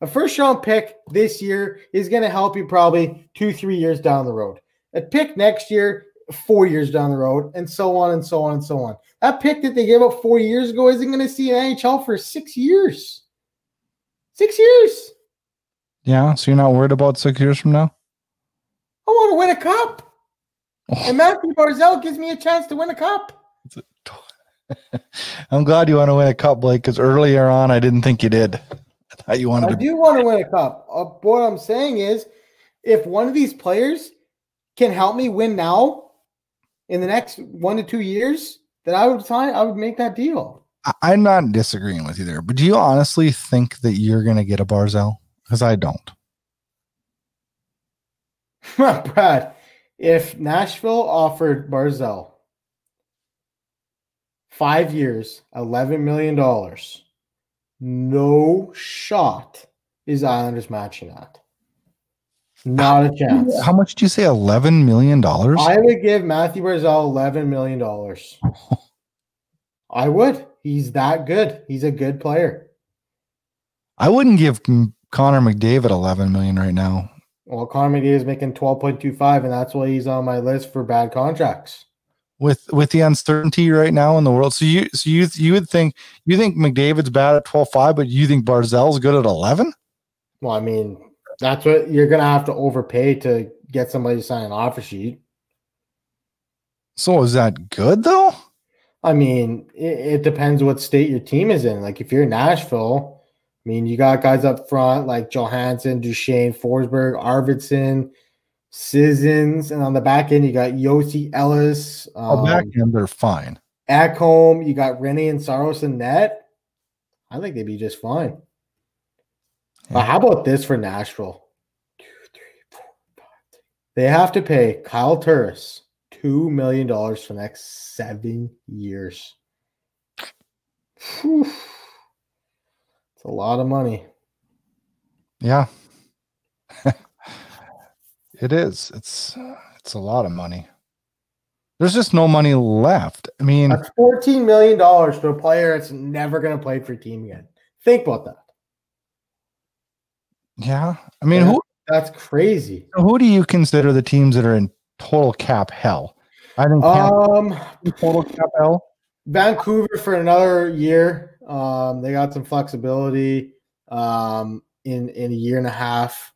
A first-round pick this year is going to help you probably 2-3 years down the road. A pick next year, 4 years down the road, and so on and so on and so on. That pick that they gave up 4 years ago isn't going to see an NHL for 6 years. 6 years. Yeah, so you're not worried about 6 years from now? I want to win a cup. And Matthew Barzal gives me a chance to win a cup. I'm glad you want to win a cup, Blake, because earlier on I didn't think you did. I thought you wanted I do want to win a cup. What I'm saying is, if one of these players can help me win now in the next 1 to 2 years, then I would make that deal. I'm not disagreeing with you there, but do you honestly think that you're going to get a Barzal? Because I don't. Brad, if Nashville offered Barzal 5 years, $11 million, no shot is Islanders matching that. Not a chance. How much did you say? $11 million? I would give Matthew Barzal $11 million. I would. He's that good. He's a good player. I wouldn't give Connor McDavid $11 million right now. Well, Connor McDavid is making 12.25, and that's why he's on my list for bad contracts. With the uncertainty right now in the world, so you would think McDavid's bad at 12.5, but you think Barzal's good at 11? Well, I mean, that's what you're gonna have to overpay to get somebody to sign an offer sheet. So is that good though? I mean, it depends what state your team is in. Like if you're in Nashville, I mean, you got guys up front like Johansson, Duchesne, Forsberg, Arvidsson, Sissons, and on the back end, you got Yossi Ellis. Back end, they're fine. At home, you got Rene and Saros in net. I think they'd be just fine. Yeah. But how about this for Nashville? 2, 3, 4, 5, 6. They have to pay Kyle Turris $2 million for the next 7 years. Whew. It's a lot of money. Yeah. It is. It's a lot of money. There's just no money left. I mean, that's $14 million to a player that's never going to play for a team again. Think about that. Yeah. I mean, that's crazy. Who do you consider the teams that are in total cap hell? I think total cap hell. Vancouver for another year. They got some flexibility in a year and a half.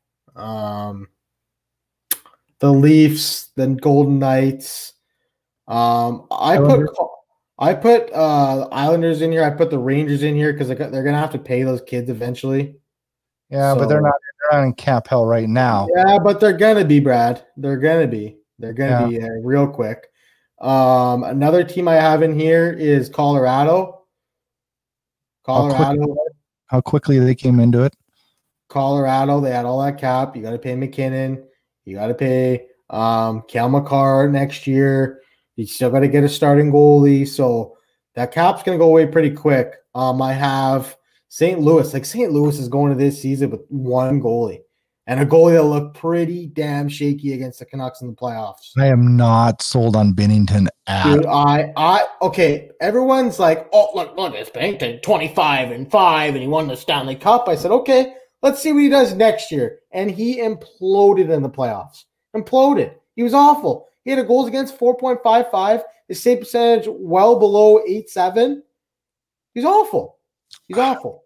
The Leafs, then Golden Knights. I put Islanders in here. I put the Rangers in here because they're gonna have to pay those kids eventually. Yeah, so, but they're not in cap hell right now. Yeah, but they're gonna be, Brad. They're gonna be real quick. Another team I have in here is Colorado. How quickly they came into it. Colorado, they had all that cap. You got to pay McKinnon. You got to pay Cale Makar next year. You still got to get a starting goalie. So that cap's going to go away pretty quick. I have St. Louis. Like St. Louis is going to this season with one goalie. And a goalie that looked pretty damn shaky against the Canucks in the playoffs. I am not sold on Binnington Dude, okay. Everyone's like, oh, look, it's Binnington, 25-5, and he won the Stanley Cup. I said, okay, let's see what he does next year. And he imploded in the playoffs. Imploded. He was awful. He had a goals against 4.55. His save percentage well below 8.7. He's awful. He's awful.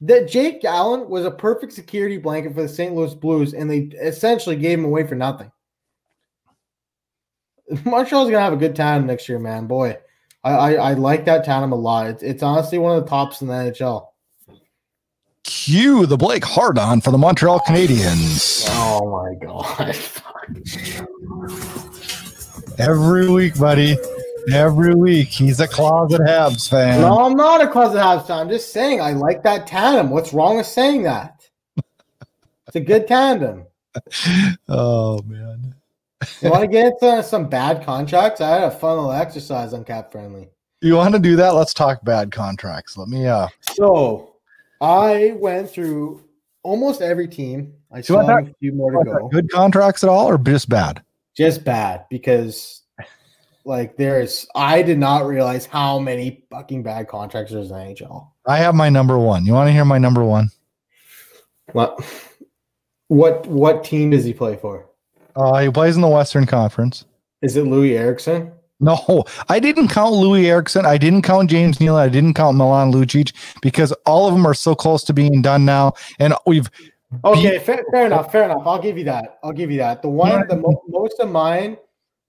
That Jake Allen was a perfect security blanket for the St. Louis Blues, and they essentially gave him away for nothing. Montreal's gonna have a good time next year, man. Boy, I like that tandem a lot. It's honestly one of the tops in the NHL. Cue the Blake Hardon for the Montreal Canadiens. Oh my god! Every week, buddy. Every week, he's a closet Habs fan. No, I'm not a closet Habs fan. I'm just saying I like that tandem. What's wrong with saying that? It's a good tandem. Oh, man. You want to get into some bad contracts? I had a fun little exercise on Cap Friendly. You want to do that? Let's talk bad contracts. Let me. So, I went through almost every team. I still have a few more to go. Good contracts at all, or just bad? Just bad, because I did not realize how many fucking bad contracts there's in the NHL. I have my number one. You want to hear my number one? What team does he play for? He plays in the Western Conference. Is it Louis Eriksson? No, I didn't count Louis Eriksson. I didn't count James Nealon. I didn't count Milan Lucic because all of them are so close to being done now. And we've fair enough. I'll give you that. The most of mine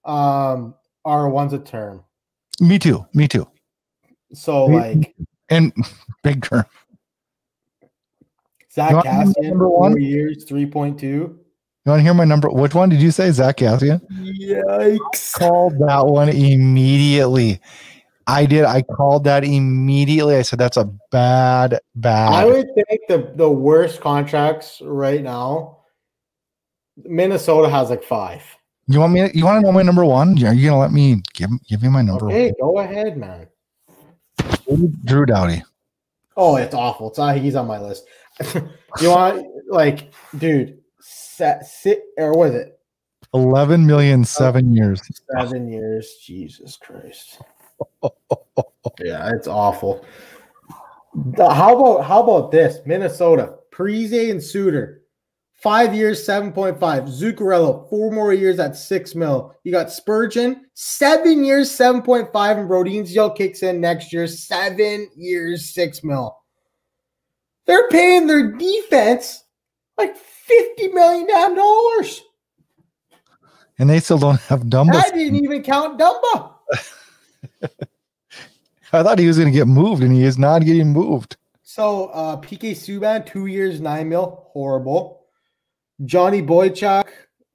are ones of term. Me too. So and big term. Zach Kassian, 4 years, 3.2. You want to hear my number? Which one did you say? Zach Kassian? Yikes. Called that one immediately. I did. I called that immediately. I said, that's a bad. I would think the worst contracts right now, Minnesota has 5. You want to know my number one? Are you going to let me give you my number one? Okay, go ahead, man. Drew Doughty. Oh, it's awful. He's on my list. You want, dude, or what is it? 11 million, 7 years. 7 years. Jesus Christ. Yeah, it's awful. How about this? Minnesota, Parise and Suter, 5 years, 7.5. Zuccarello, 4 more years at $6 million. You got Spurgeon, 7 years, 7.5, and Brodinski kicks in next year, 7 years, $6 million. They're paying their defense $50 million damn dollars. And they still don't have Dumba. I didn't even count Dumba. I thought he was going to get moved, and he is not getting moved. So PK Subban, 2 years, $9 million, horrible. Johnny Boychuk,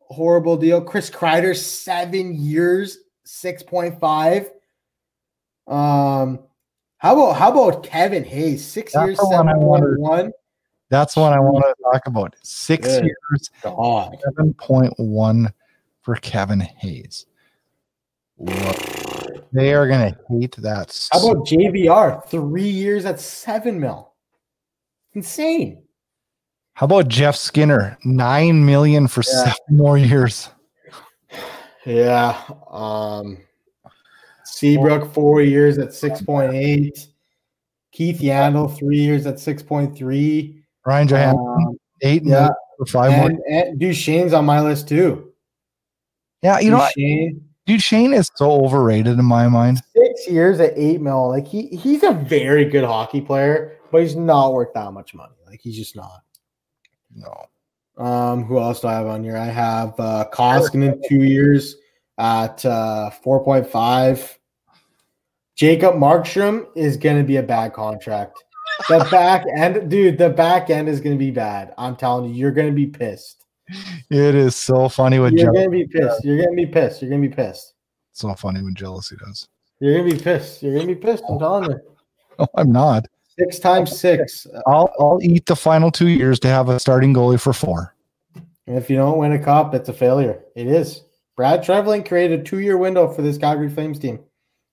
horrible deal. Chris Kreider, 7 years, 6.5. How about Kevin Hayes, 6 years, 7.1? That's what I want to talk about. 6 years, God. 7.1 for Kevin Hayes. What? They are going to hate that. How about JVR? 3 years at $7 million. Insane. How about Jeff Skinner? $9 million for 7 more years. Yeah. Seabrook, 4 years at 6.8. Keith Yandel, 3 years at 6.3. Ryan Johansson, $8 million for 5 more. And Duchesne's on my list too. Yeah, you know, Duchesne is so overrated in my mind. 6 years at $8 million. Like he's a very good hockey player, but he's not worth that much money. Like he's just not. No. Who else do I have on here? I have Koskinen, 2 years at 4.5. Jacob Markstrom is going to be a bad contract. The back end is going to be bad. I'm telling you, you're going to be pissed. It is so funny when you're going to be pissed. You're going to be pissed. You're going to be pissed. So funny when jealousy does. You're going to be pissed. You're going to be pissed. I'm telling you. No, I'm not. 6 times 6. I'll eat the final 2 years to have a starting goalie for 4. And if you don't win a cup, it's a failure. It is. Brad Trevlin created a 2-year window for this Calgary Flames team.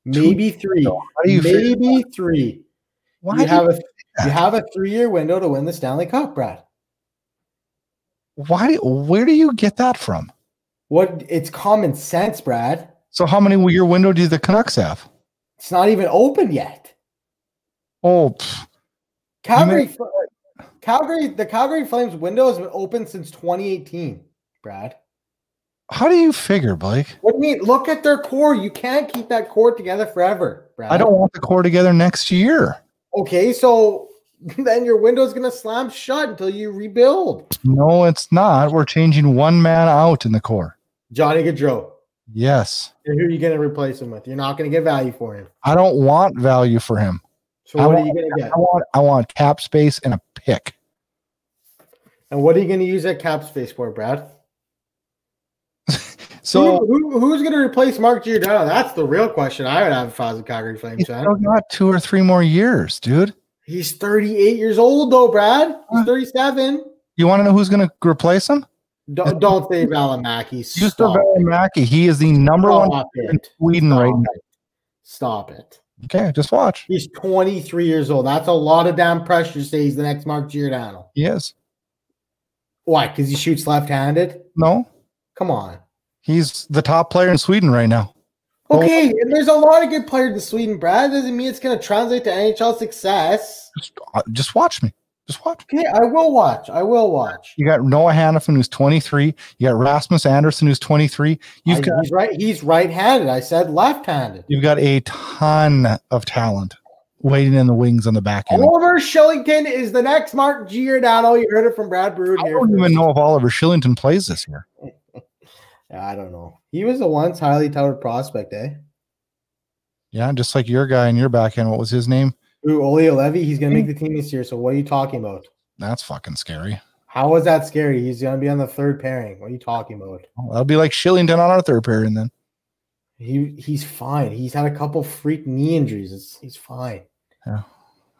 Maybe 3. Maybe 3. Why you have a 3-year window to win the Stanley Cup, Brad. Where do you get that from? It's common sense, Brad. So how many year window do the Canucks have? It's not even open yet. Oh, the Calgary Flames window has been open since 2018, Brad. How do you figure, Blake? What do you mean? Look at their core. You can't keep that core together forever, Brad. I don't want the core together next year. Okay, so then your window's going to slam shut until you rebuild. No, it's not. We're changing one man out in the core. Johnny Gaudreau. Yes. And who are you going to replace him with? You're not going to get value for him. I don't want value for him. So what are you going to get? I want cap space and a pick. And what are you going to use that cap space for, Brad? So who's going to replace Mark Giordano? That's the real question I would have if I was a Calgary Flames fan. He's got 2 or 3 more years, dude. He's 38 years old, though, Brad. He's 37. You want to know who's going to replace him? Don't say Valimaki. Use the Valimaki. He is the number one in Sweden right now. Stop it. Okay, just watch. He's 23 years old. That's a lot of damn pressure to say he's the next Mark Giordano. He is. Why? Because he shoots left-handed? No. Come on. He's the top player in Sweden right now. Okay, and there's a lot of good players in Sweden, Brad. Doesn't mean it's going to translate to NHL success. Just watch me. Just watch. Okay, I will watch. You got Noah Hannafin, who's 23. You got Rasmus Anderson, who's 23. He's right-handed. I said left-handed. You've got a ton of talent waiting in the wings on the back end. Oliver Shillington is the next Mark Giordano. You heard it from Brad Burud here. I don't even know if Oliver Shillington plays this year. I don't know. He was a once highly touted prospect, eh? Yeah, just like your guy in your back end. What was his name? Ooh, Olio Levy. He's going to make the team this year. So what are you talking about? That's fucking scary. How was that scary? He's going to be on the 3rd pairing. What are you talking about? Oh, that'll be like Shillington on our 3rd pairing then. He's fine. He's had a couple freak knee injuries. He's fine. Yeah.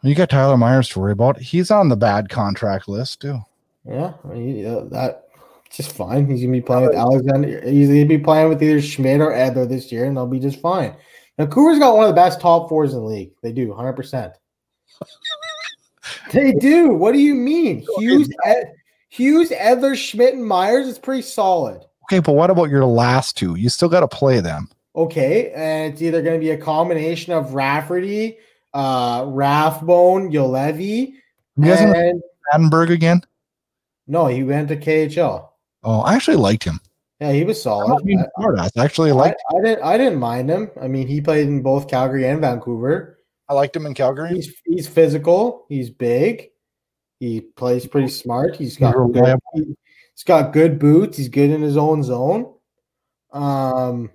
You got Tyler Myers to worry about. He's on the bad contract list too. Yeah, that's just fine. He's gonna be playing with Alexander. He's gonna be playing with either Schmidt or Edler this year, and they'll be just fine. Now, Vancouver's got one of the best top 4s in the league. They do, 100%. They do. What do you mean? Hughes, Edler, Schmidt, and Myers is pretty solid. Okay, but what about your last 2? You still got to play them. Okay, and it's either going to be a combination of Rafferty, Rathbone, Yolevi, and Battenberg again. No, he went to KHL. Oh, I actually liked him. Yeah, he was solid. I actually liked him. I didn't mind him. I mean, he played in both Calgary and Vancouver. I liked him in Calgary. He's physical. He's big. He plays pretty smart. He's got good boots. He's good in his own zone. But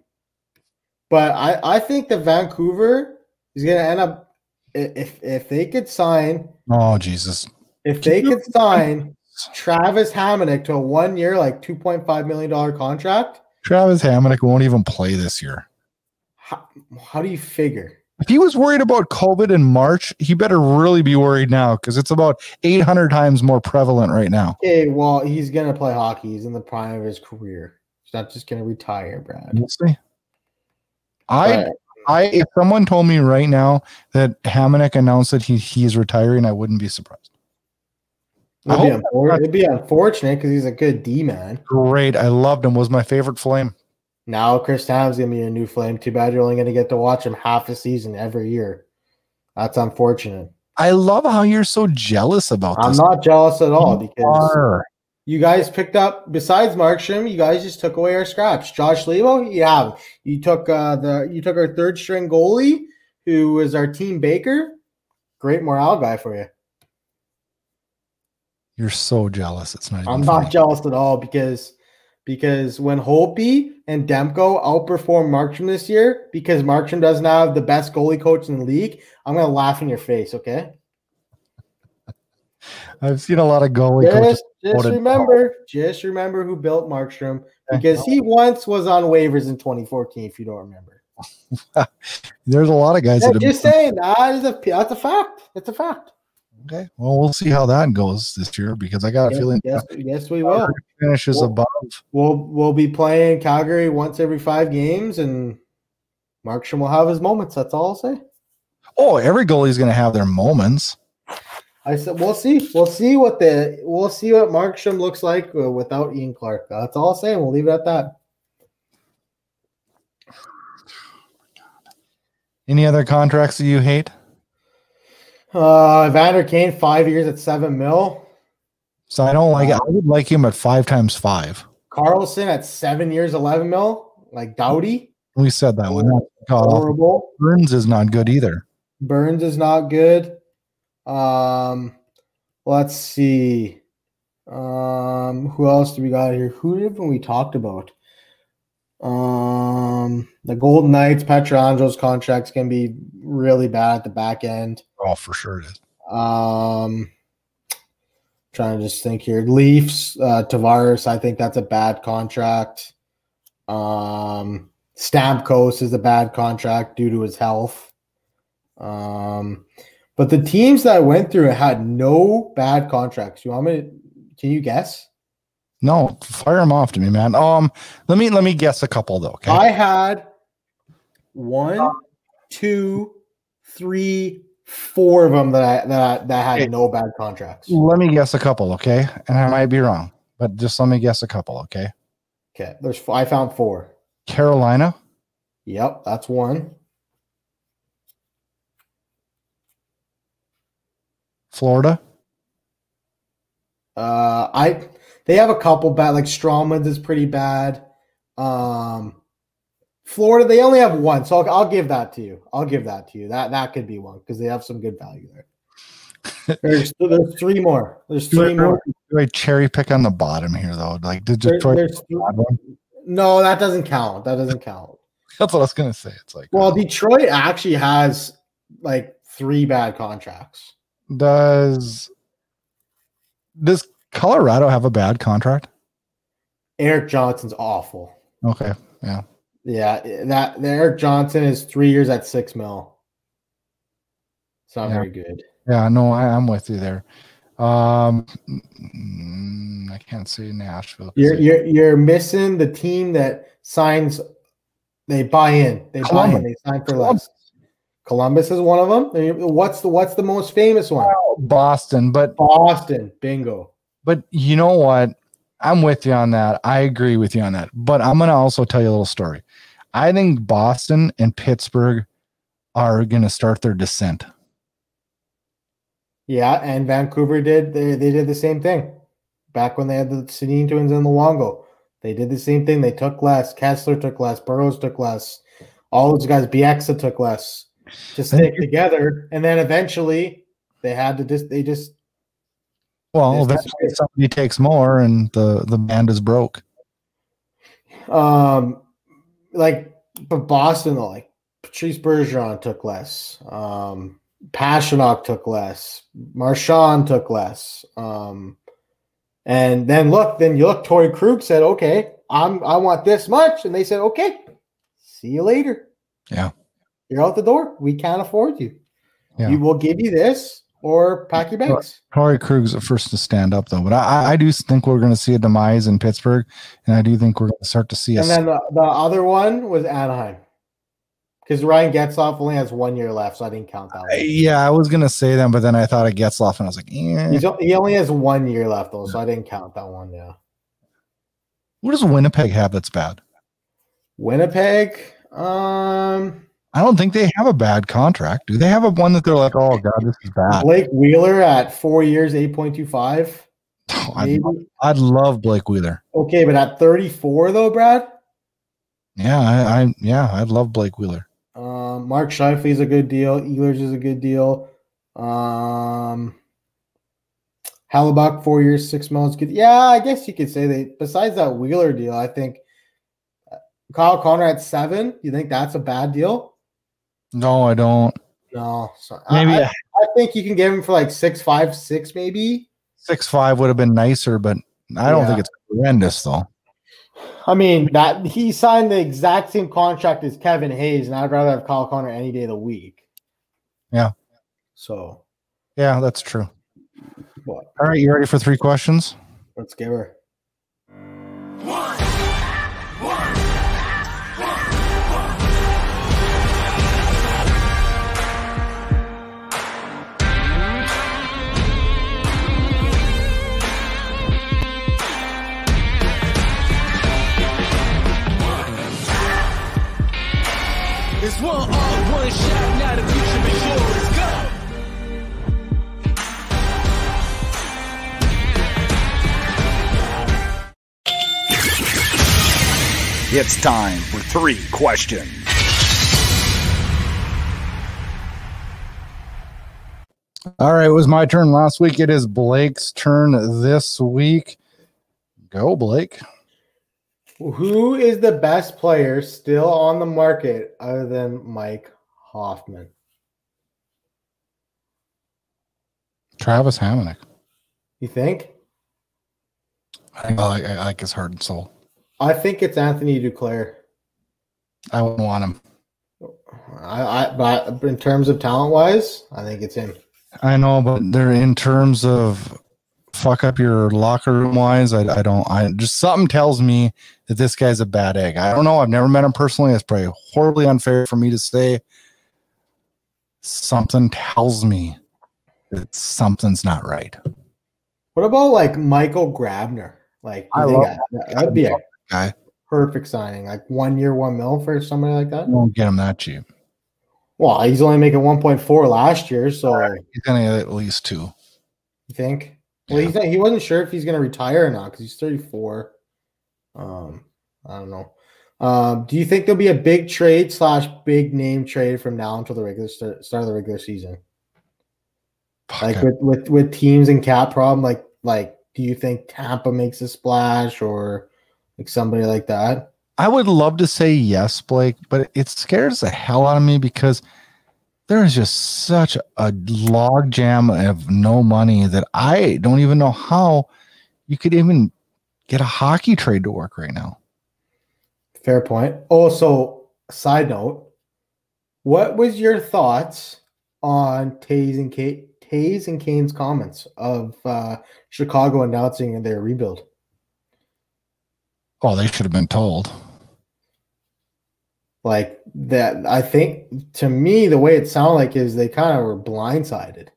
I think that Vancouver is going to end up if they could sign. Oh Jesus! If they could sign Travis Hamonic to a 1 year, like $2.5 million contract. Travis Hamonic won't even play this year. How do you figure? If he was worried about COVID in March, he better really be worried now because it's about 800 times more prevalent right now. Okay, well, he's going to play hockey. He's in the prime of his career. He's not just going to retire, Brad. We'll see. If someone told me right now that Hamonic announced that he's retiring, I wouldn't be surprised. It'd be unfortunate because he's a good D-man. Great. I loved him. Was my favorite Flame. Now Chris Tam's going to be a new Flame. Too bad you're only going to get to watch him half a season every year. That's unfortunate. I love how you're so jealous about this. I'm not jealous at all because you guys picked up, besides Markstrom, you guys just took away our scraps. Josh Lebo, you took our third string goalie, who was our team Baker. Great morale guy for you. You're so jealous. It's not. I'm not jealous at all because when Holtby and Demko outperform Markstrom this year, because Markstrom doesn't have the best goalie coach in the league, I'm going to laugh in your face, okay? I've seen a lot of goalie coaches. Just remember who built Markstrom, because he once was on waivers in 2014, if you don't remember. There's a lot of guys. Just saying, that's a fact. It's a fact. Okay, well, we'll see how that goes this year because I got a feeling. Yes, we will. Finishes above. We'll be playing Calgary once every 5 games, and Markstrom will have his moments. That's all I'll say. Oh, every goalie's going to have their moments. I said we'll see. We'll see what Markstrom looks like without Ian Clark. That's all I'll say. We'll leave it at that. Any other contracts that you hate? Evander Kane, 5 years at $7 million. So I don't like it. I would like him at 5 times 5. Carlson at 7 years, $11 million. Like Doughty. We said that one. Horrible. Burns is not good either. Burns is not good. Let's see. Who else do we got here? Who haven't we talked about? The Golden Knights, Petrangelo contracts can be really bad at the back end. Oh, for sure it is. Trying to just think here. Leafs, Tavares, I think that's a bad contract. Stamkos is a bad contract due to his health. But the teams that I went through had no bad contracts. Can you guess? No, fire them off to me, man. Let me guess a couple though. Okay. I had 1, 2, 3, 4 of them that had no bad contracts. Let me guess a couple, okay? And I might be wrong, but just let me guess a couple, okay? Okay. I found 4. Carolina. Yep, that's 1. Florida. They have a couple bad, like Strawman's is pretty bad. Florida, they only have 1, so I'll give that to you. That could be 1 because they have some good value there. There's 3 more. There's 3 more. Do I cherry pick on the bottom here though? Like did Detroit? No, that doesn't count. That's what I was gonna say. It's like Detroit actually has like 3 bad contracts. Does Colorado have a bad contract? Eric Johnson's awful. Okay. Yeah. Yeah. That Eric Johnson is 3 years at $6 million. It's not very good. Yeah, no, I'm with you there. I can't say Nashville. You're missing the team that signs. They buy in. They sign for less. Columbus is one of them. What's the most famous one? Boston. Bingo. But you know what? I'm with you on that. I agree with you on that. But I'm going to also tell you a little story. I think Boston and Pittsburgh are going to start their descent. Yeah, and Vancouver did. They did the same thing. Back when they had the Sedin twins and the Luongo. They did the same thing. They took less. Kessler took less. Burroughs took less. All those guys, Bieksa took less. To stick together, and then eventually they had to eventually somebody takes more, and the band is broke. But Boston, like Patrice Bergeron took less. Pastrnak took less. Marchand took less. And then you look, Torrey Krug said, okay, I want this much. And they said, okay, see you later. Yeah. You're out the door. We can't afford you. Yeah. We will give you this or pack your bags. Torrey Krug's the first to stand up, though. But I do think we're going to see a demise in Pittsburgh, and I do think we're going to start to see And then the other one was Anaheim. Because Ryan Getzlaf only has 1 year left, so I didn't count that one. Yeah, I was going to say them, but then I thought of Getzlaf, and I was like, He only has 1 year left, though, so I didn't count that one, yeah. What does Winnipeg have that's bad? Winnipeg? I don't think they have a bad contract. Do they have a one that they're like, oh, God, this is bad? Blake Wheeler at 4 years, 8.25. Oh, I'd love Blake Wheeler. Okay, but at 34, though, Brad? Yeah, I'd love Blake Wheeler. Mark Scheifele's a good deal. Ehlers is a good deal. Hellebuck, 4 years, $6 million is good. Yeah, I guess you could say that. Besides that Wheeler deal, I think Kyle Connor at 7. You think that's a bad deal? No, I don't. No, so maybe I think you can get him for like 6.5, 6 maybe. 6.5 would have been nicer, but I don't think it's horrendous though. I mean, that he signed the exact same contract as Kevin Hayes, and I'd rather have Kyle Connor any day of the week. Yeah. So. Yeah, that's true. What? All right, you ready for 3 questions? Let's give her. It's one all, one shot, now the future is yours. Go! It's time for 3 questions. All right, it was my turn last week. It is Blake's turn this week. Go, Blake. Who is the best player still on the market other than Mike Hoffman? Travis Hamonic. You think? I like his heart and soul. I think it's Anthony Duclair. I wouldn't want him. But in terms of talent-wise, I think it's him. I know, but they're in terms of fuck up your locker room wise. I just something tells me that this guy's a bad egg. I don't know. I've never met him personally. It's probably horribly unfair for me to say. Something tells me that something's not right. What about like Michael Grabner? Like, that'd be a guy. Perfect signing. Like 1 year, $1 million for somebody like that. Won't get him that cheap. Well, he's only making 1.4 last year, so he's gonna get at least 2. You think? Well, he wasn't sure if he's gonna retire or not because he's 34. I don't know. Do you think there'll be a big trade / big name trade from now until the regular start of the regular season? Like with teams and cap problem, like do you think Tampa makes a splash or like somebody like that? I would love to say yes, Blake, but it scares the hell out of me because there is just such a log jam of no money that I don't even know how you could even get a hockey trade to work right now. Fair point. Also, side note, what was your thoughts on Taze and Kane's comments of Chicago announcing their rebuild? Oh, they should have been told. Like that, I think to me, the way it sounded like is they kind of were blindsided.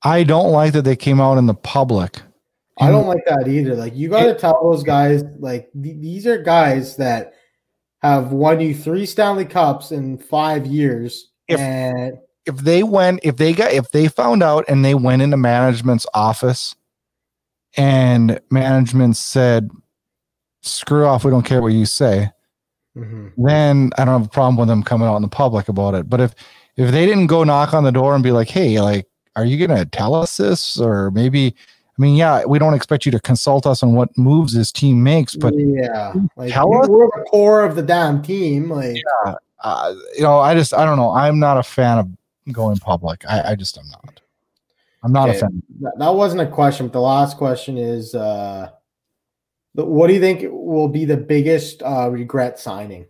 I don't like that they came out in the public. I don't like that either. Like you got to tell those guys, like these are guys that have won you 3 Stanley Cups in 5 years. If they found out and they went into management's office and management said, screw off, we don't care what you say. Mm-hmm. Then I don't have a problem with them coming out in the public about it. But if they didn't go knock on the door and be like, hey, like, are you going to tell us this? Or maybe, I mean, yeah, we don't expect you to consult us on what moves this team makes, but yeah, like we're the core of the damn team. Like, yeah, I don't know. I'm not a fan of going public. I just am not. I'm not a fan. That wasn't a question, but the last question is, what do you think will be the biggest regret signing?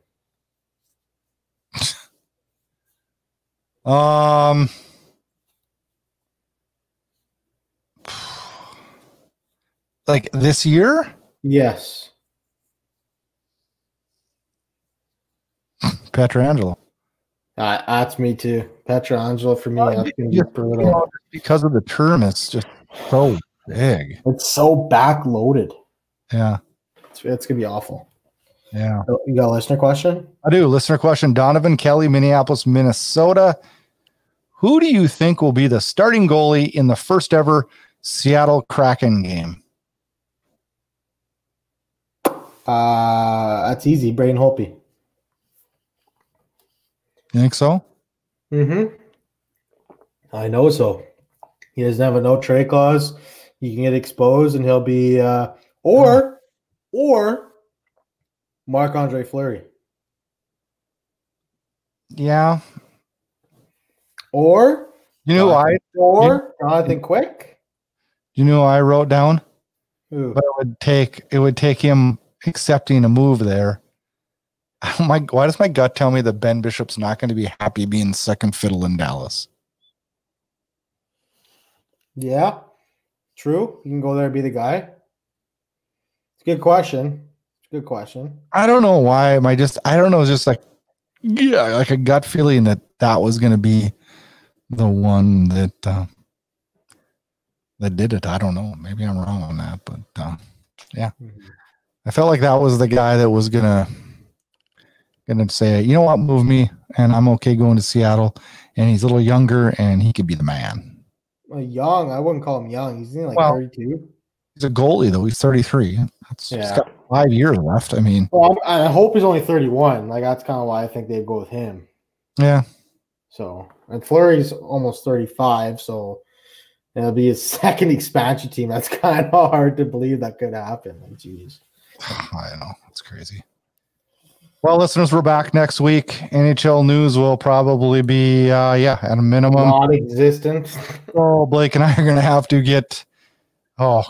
Like this year? Yes. Pietrangelo. That's me too. Pietrangelo for me. That's gonna be brutal. Because of the term, it's just so big. It's so backloaded. Yeah. It's gonna be awful. Yeah. You got a listener question? I do. Listener question. Donovan Kelly, Minneapolis, Minnesota. Who do you think will be the starting goalie in the first ever Seattle Kraken game? That's easy. Braden Holtby. You think so? Mm-hmm. I know so. He doesn't have a no trade clause. He can get exposed, and he'll be or Marc-Andre Fleury. Yeah. Or Jonathan Quick. You know, I wrote down. Who? But it would take him accepting a move there. Why does my gut tell me that Ben Bishop's not going to be happy being second fiddle in Dallas? Yeah, true. You can go there and be the guy. It's a good question. Good question. I don't know why. I don't know. It's just like a gut feeling that was going to be the one that did it. I don't know. Maybe I'm wrong on that, but yeah. Mm-hmm. I felt like that was the guy that was gonna say, you know what, move me, and I'm okay going to Seattle. And he's a little younger, and he could be the man. Young? I wouldn't call him young. He's 32. He's a goalie though. He's 33. He's got 5 years left. I mean, well, I hope he's only 31. Like that's kind of why I think they'd go with him. Yeah. So, and Fleury's almost 35, so it'll be his second expansion team. That's kind of hard to believe that could happen. Like, jeez. I know. It's crazy. Well, listeners, we're back next week. NHL news will probably be, at a minimum. Non-existent. Oh, Blake and I are going to have to get,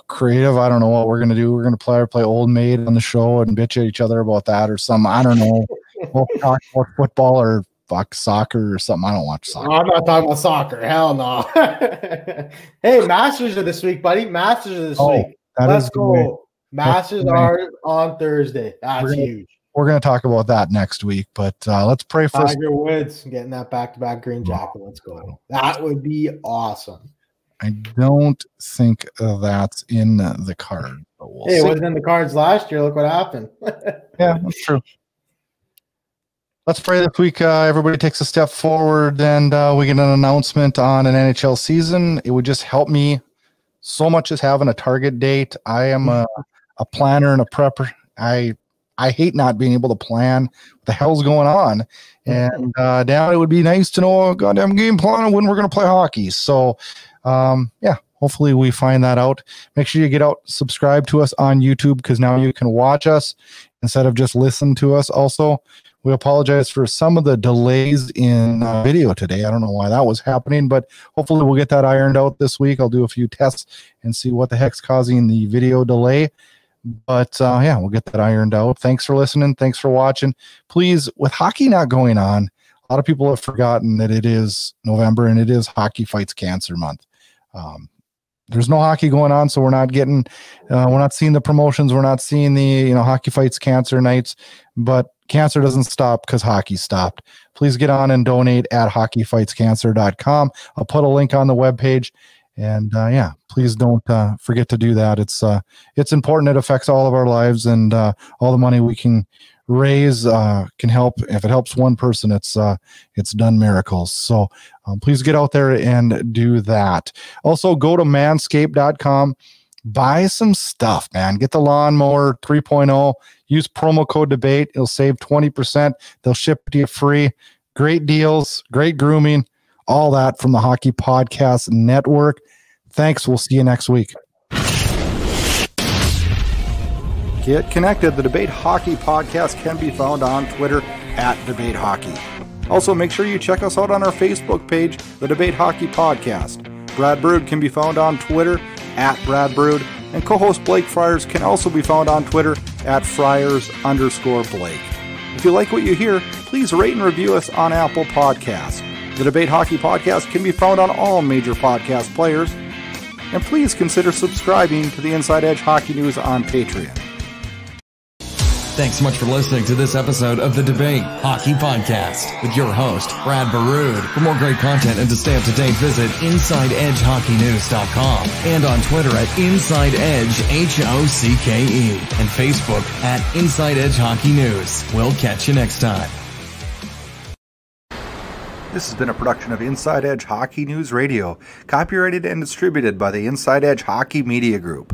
creative. I don't know what we're going to do. We're going to play Old Maid on the show and bitch at each other about that or something. I don't know. We'll talk about football or soccer or something. I don't watch soccer. I'm not talking about soccer. Hell no. Hey, Masters are this week, buddy. Masters are this week. Let's go. Great. Masters are on Thursday. That's huge. We're going to talk about that next week, but let's pray for Tiger Woods getting that back-to-back green jacket. Let's go. That would be awesome. I don't think that's in the card. But we'll see. It wasn't in the cards last year. Look what happened. Yeah, that's true. Let's pray this week everybody takes a step forward and we get an announcement on an NHL season. It would just help me so much as having a target date. I am a planner and a prepper. I hate not being able to plan what the hell's going on. And down, it would be nice to know a goddamn game plan of when we're going to play hockey. So, hopefully we find that out. Make sure you get out, subscribe to us on YouTube, because now you can watch us instead of just listen to us. Also, we apologize for some of the delays in video today. I don't know why that was happening, but hopefully we'll get that ironed out this week. I'll do a few tests and see what the heck's causing the video delay. But we'll get that ironed out. Thanks for listening. Thanks for watching. Please, with hockey not going on, a lot of people have forgotten that it is November and it is Hockey Fights Cancer Month. There's no hockey going on, so we're not seeing the promotions. We're not seeing the Hockey Fights Cancer nights, but cancer doesn't stop because hockey stopped. Please get on and donate at hockeyfightscancer.com. I'll put a link on the webpage. And please don't forget to do that. It's important. It affects all of our lives, and all the money we can raise can help. If it helps one person, it's done miracles. So please get out there and do that. Also, go to manscaped.com. Buy some stuff, man. Get the lawnmower 3.0. Use promo code debate. It'll save 20%. They'll ship it to you free. Great deals, great grooming, all that from the Hockey Podcast Network. Thanks. We'll see you next week. Get connected. The Debate Hockey Podcast can be found on Twitter at Debate Hockey. Also, make sure you check us out on our Facebook page, The Debate Hockey Podcast. Brad Burud can be found on Twitter at Brad Burud, and co-host Blake Friars can also be found on Twitter at Friars_Blake. If you like what you hear, please rate and review us on Apple Podcasts. The Debate Hockey Podcast can be found on all major podcast players, and please consider subscribing to the Inside Edge Hockey News on Patreon. Thanks so much for listening to this episode of the Debate Hockey Podcast with your host, Brad Burud. For more great content and to stay up to date, visit InsideEdgeHockeyNews.com and on Twitter at InsideEdgeHOCKE and Facebook at Inside Edge Hockey News. We'll catch you next time. This has been a production of Inside Edge Hockey News Radio, copyrighted and distributed by the Inside Edge Hockey Media Group.